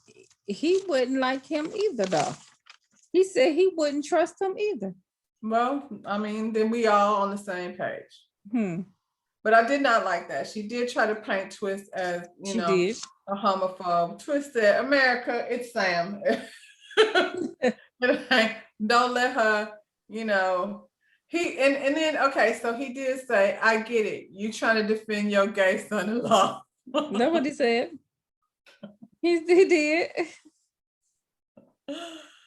he wouldn't like him either, though. He said he wouldn't trust him either. Well, I mean, then we all on the same page. But I did not like that. She did try to paint Twist as, She did. a homophobe. Twist said, America, it's Sam. Don't let her, he and then okay, so he did say, I get it. You trying to defend your gay son-in-law. That's what he said. He did.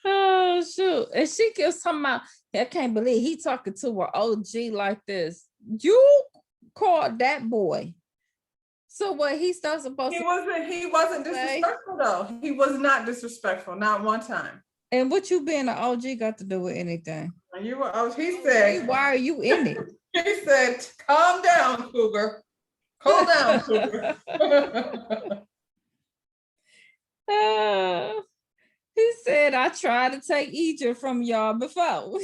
Oh shoot. And she keeps talking about, I can't believe he talking to her OG like this. You called that boy. So what he's not supposed He to wasn't disrespectful though. He was not disrespectful, not one time. and what you being an OG got to do with anything? He said, why are you in it? he said, calm down, Cougar. Calm down, Cougar. He said, I tried to take Egypt from y'all before.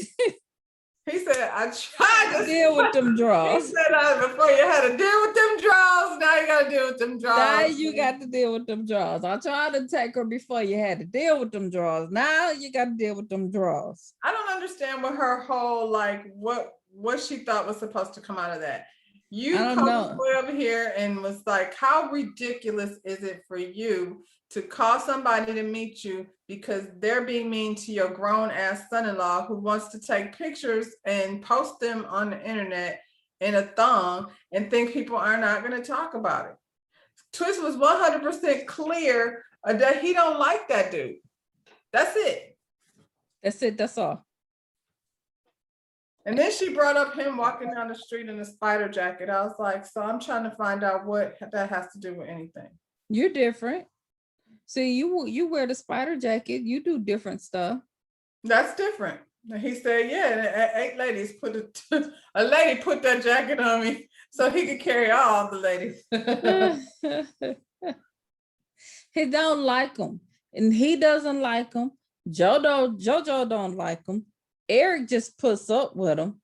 He said, I tried to deal with them He draws. said, before you had to deal with them draws, now you got to deal with them draws. Now you got to deal with them draws. I tried to take her before you had to deal with them draws. Now you got to deal with them draws. I don't understand what her whole, like, what she thought was supposed to come out of that. You come over here and was like, how ridiculous is it for you to call somebody to meet you because they're being mean to your grown ass son-in-law who wants to take pictures and post them on the internet in a thong and think people are not going to talk about it. Twist was 100% clear that he don't like that dude. That's it. That's it. That's all. And then she brought up him walking down the street in a spider jacket. I was like, so I'm trying to find out what that has to do with anything. You're different. See, you wear the spider jacket. You do different stuff. That's different. And he said, yeah, 8 ladies a lady put that jacket on me so he could carry all the ladies. He don't like him. And he doesn't like him. Jojo don't like him. Eric just puts up with him.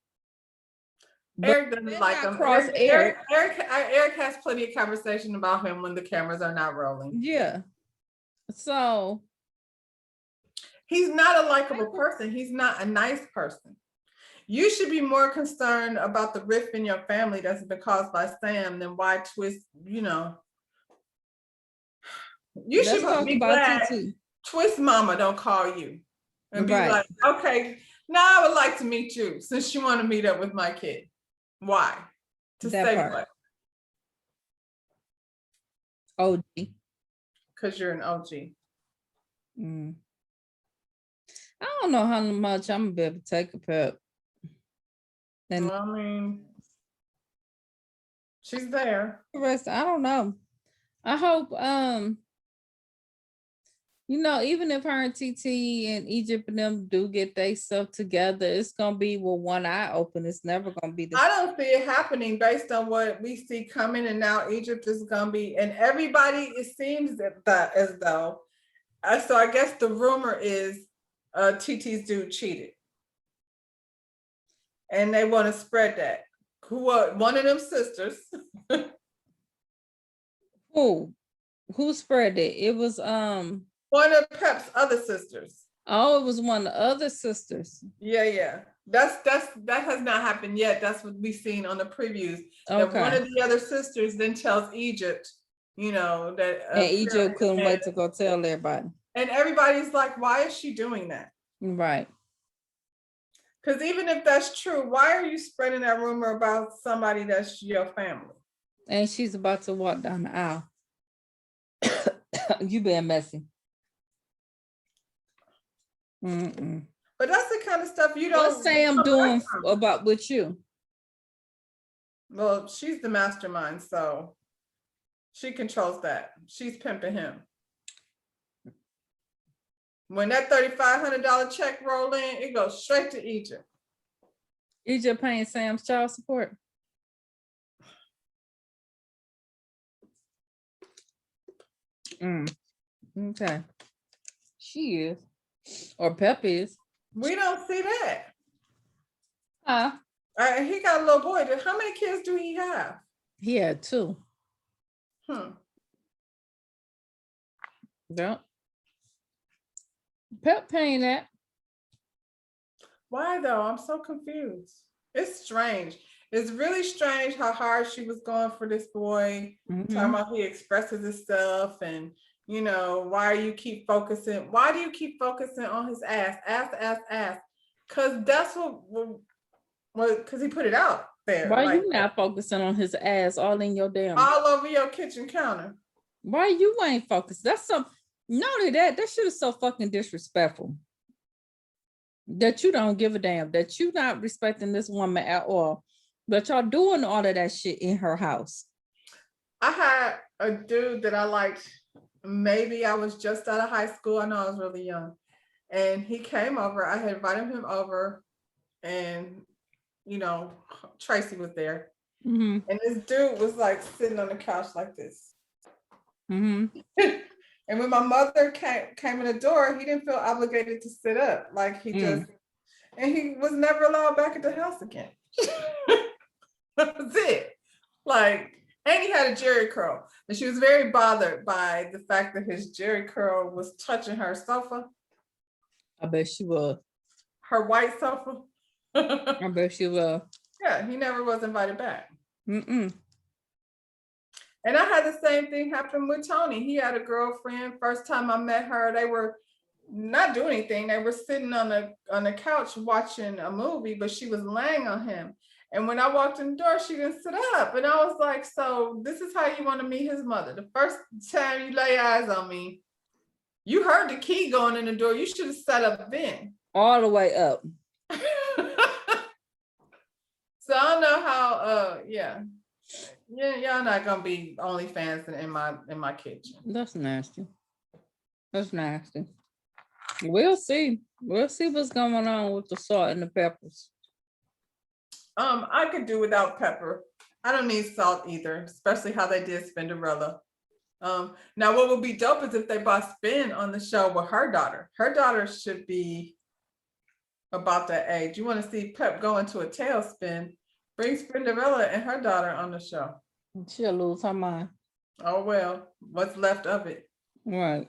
Eric doesn't like him. Eric has plenty of conversation about him when the cameras are not rolling. Yeah. So He's not a likable person. He's not a nice person. You should be more concerned about the rift in your family that's been caused by Sam than why Twist, you know. You Let's should talk be about glad TT. Twist mama don't call you and be Right. like, okay, now I would like to meet you since you want to meet up with my kid. Why? To That say part. what? OG. Because you're an OG. Mm. I don't know how much I'm gonna be able to take a Pep. And Well, I mean, she's there. the rest, I don't know. I hope even if her and TT and Egypt and them do get their stuff together, it's gonna be with one eye open. It's never gonna be the I don't see it happening based on what we see coming, and now Egypt is gonna be, and everybody, it seems that as though. So I guess the rumor is TT's dude cheated, and they want to spread that. One of them sisters? who spread it? It was One of Pep's other sisters. it was one of the other sisters. Yeah. That has not happened yet. That's what we've seen on the previews. That one Okay. of the other sisters then tells Egypt, that And Egypt couldn't wait to go tell everybody. and everybody's like, why is she doing that? Right. Because even if that's true, why are you spreading that rumor about somebody that's your family? And she's about to walk down the aisle. You being messy. Mm-mm. But that's the kind of stuff you don't. What's Sam doing about with you? Well, she's the mastermind, so she controls that. She's pimping him. When that $3,500 check roll in, it goes straight to Egypt. Egypt paying Sam's child support. Okay. She is. Or Pep is. We don't see that. Huh? He got a little boy. How many kids do he have? He had 2. Yep. Pep paying that. Why though? I'm so confused. It's strange. It's really strange how hard she was going for this boy. Mhm. Talking about he expresses himself and why do you keep focusing on his ass? Because that's because he put it out there. Why like you not focusing on his ass all in your damn? all over your kitchen counter? Why you ain't focused? That's some not only that shit is so fucking disrespectful. That you don't give a damn, that you not respecting this woman at all. But y'all doing all of that shit in her house. I had a dude that I liked. Maybe I was just out of high school. I know I was really young. And he came over. I had invited him over. And, Tracy was there. Mm-hmm. And this dude was like sitting on the couch like this. Mm-hmm. And when my mother came in the door, he didn't feel obligated to sit up. Like he just, and he was never allowed back at the house again. That was it. Like, and he had a jerry curl. And she was very bothered by the fact that his jerry curl was touching her sofa. I bet she was. Her white sofa. I bet she was. Yeah, he never was invited back. Mm-mm. And I had the same thing happen with Tony. He had a girlfriend. First time I met her, they were not doing anything. They were sitting on the couch watching a movie, but she was laying on him. And when I walked in the door, she didn't sit up. And I was like, so this is how you want to meet his mother. The first time you lay eyes on me, you heard the key going in the door. You should have sat up then. All the way up. So I don't know how, y'all not gonna be OnlyFans in my kitchen. That's nasty. That's nasty. We'll see. We'll see what's going on with the salt and the peppers. I could do without pepper. I don't need salt either, especially how they did Spinderella. Now what would be dope is if they brought Spin on the show with her daughter. Her daughter should be about that age. You want to see Pep go into a tailspin, bring Spinderella and her daughter on the show. She'll lose her mind. Oh well, what's left of it. Right.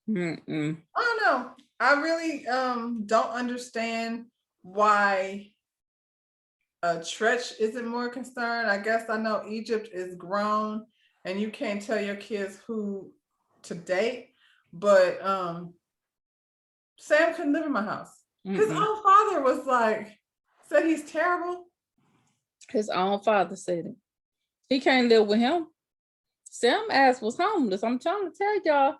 Mm-mm. I don't know. I really don't understand why Tretch isn't more concerned. I guess I know Egypt is grown and you can't tell your kids who to date, but Sam couldn't live in my house. His Mm-mm. own father was like, said he's terrible. His own father said it. He can't live with him. Sam ass was homeless. I'm trying to tell y'all.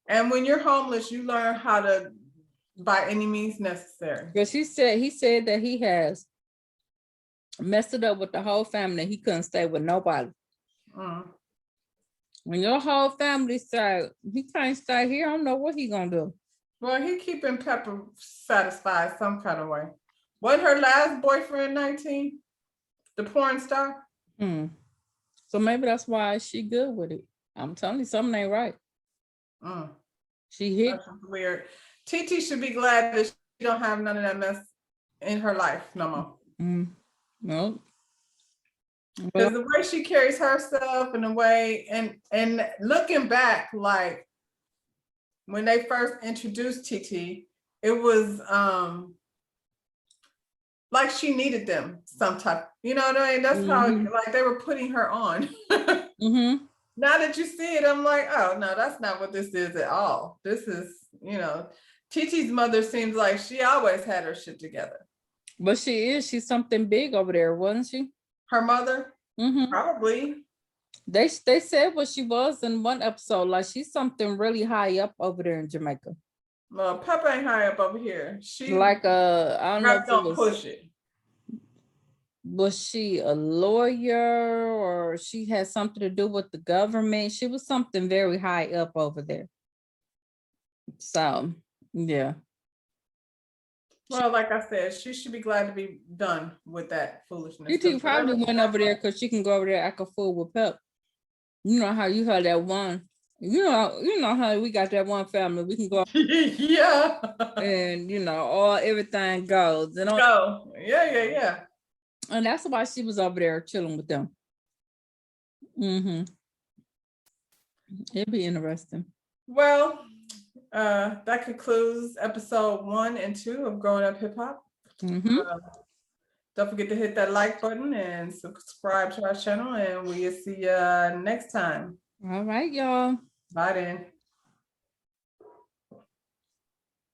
And when you're homeless, you learn how to by any means necessary. Because he said that he has messed it up with the whole family. He couldn't stay with nobody. Mm. When your whole family said he can't stay here, I don't know what he gonna do. Well, he keeping Pepper satisfied some kind of way. Wasn't her last boyfriend 19? The porn star? So maybe that's why she good with it. I'm telling you, something ain't right. Mm. She hit. That's weird. TT should be glad that she don't have none of that mess in her life no more. No. Because the way she carries herself and the way, and looking back, like when they first introduced TT, it was like she needed them some type, you know what I mean? That's how, like, they were putting her on. Now that you see it, I'm like, oh no, that's not what this is at all. This is, you know, TT's mother seems like she always had her shit together. But she's something big over there, wasn't she? Her mother? Probably. They said what she was in one episode, like she's something really high up over there in Jamaica. Well, Peppa ain't high up over here. She like I don't know if don't push it. Was she a lawyer or she had something to do with the government? She was something very high up over there. So yeah. Well, like I said, she should be glad to be done with that foolishness. You probably went over there because she can go over there act a fool with Pep. You know how you had that one. You know how we got that one family. We can go. Yeah. And everything goes. And go. Yeah. And that's why she was over there chilling with them. It'd be interesting. Well, that concludes episode 1 and 2 of Growing Up Hip Hop. Don't forget to hit that like button and subscribe to our channel, and we'll see you next time. All right, y'all. Bye then.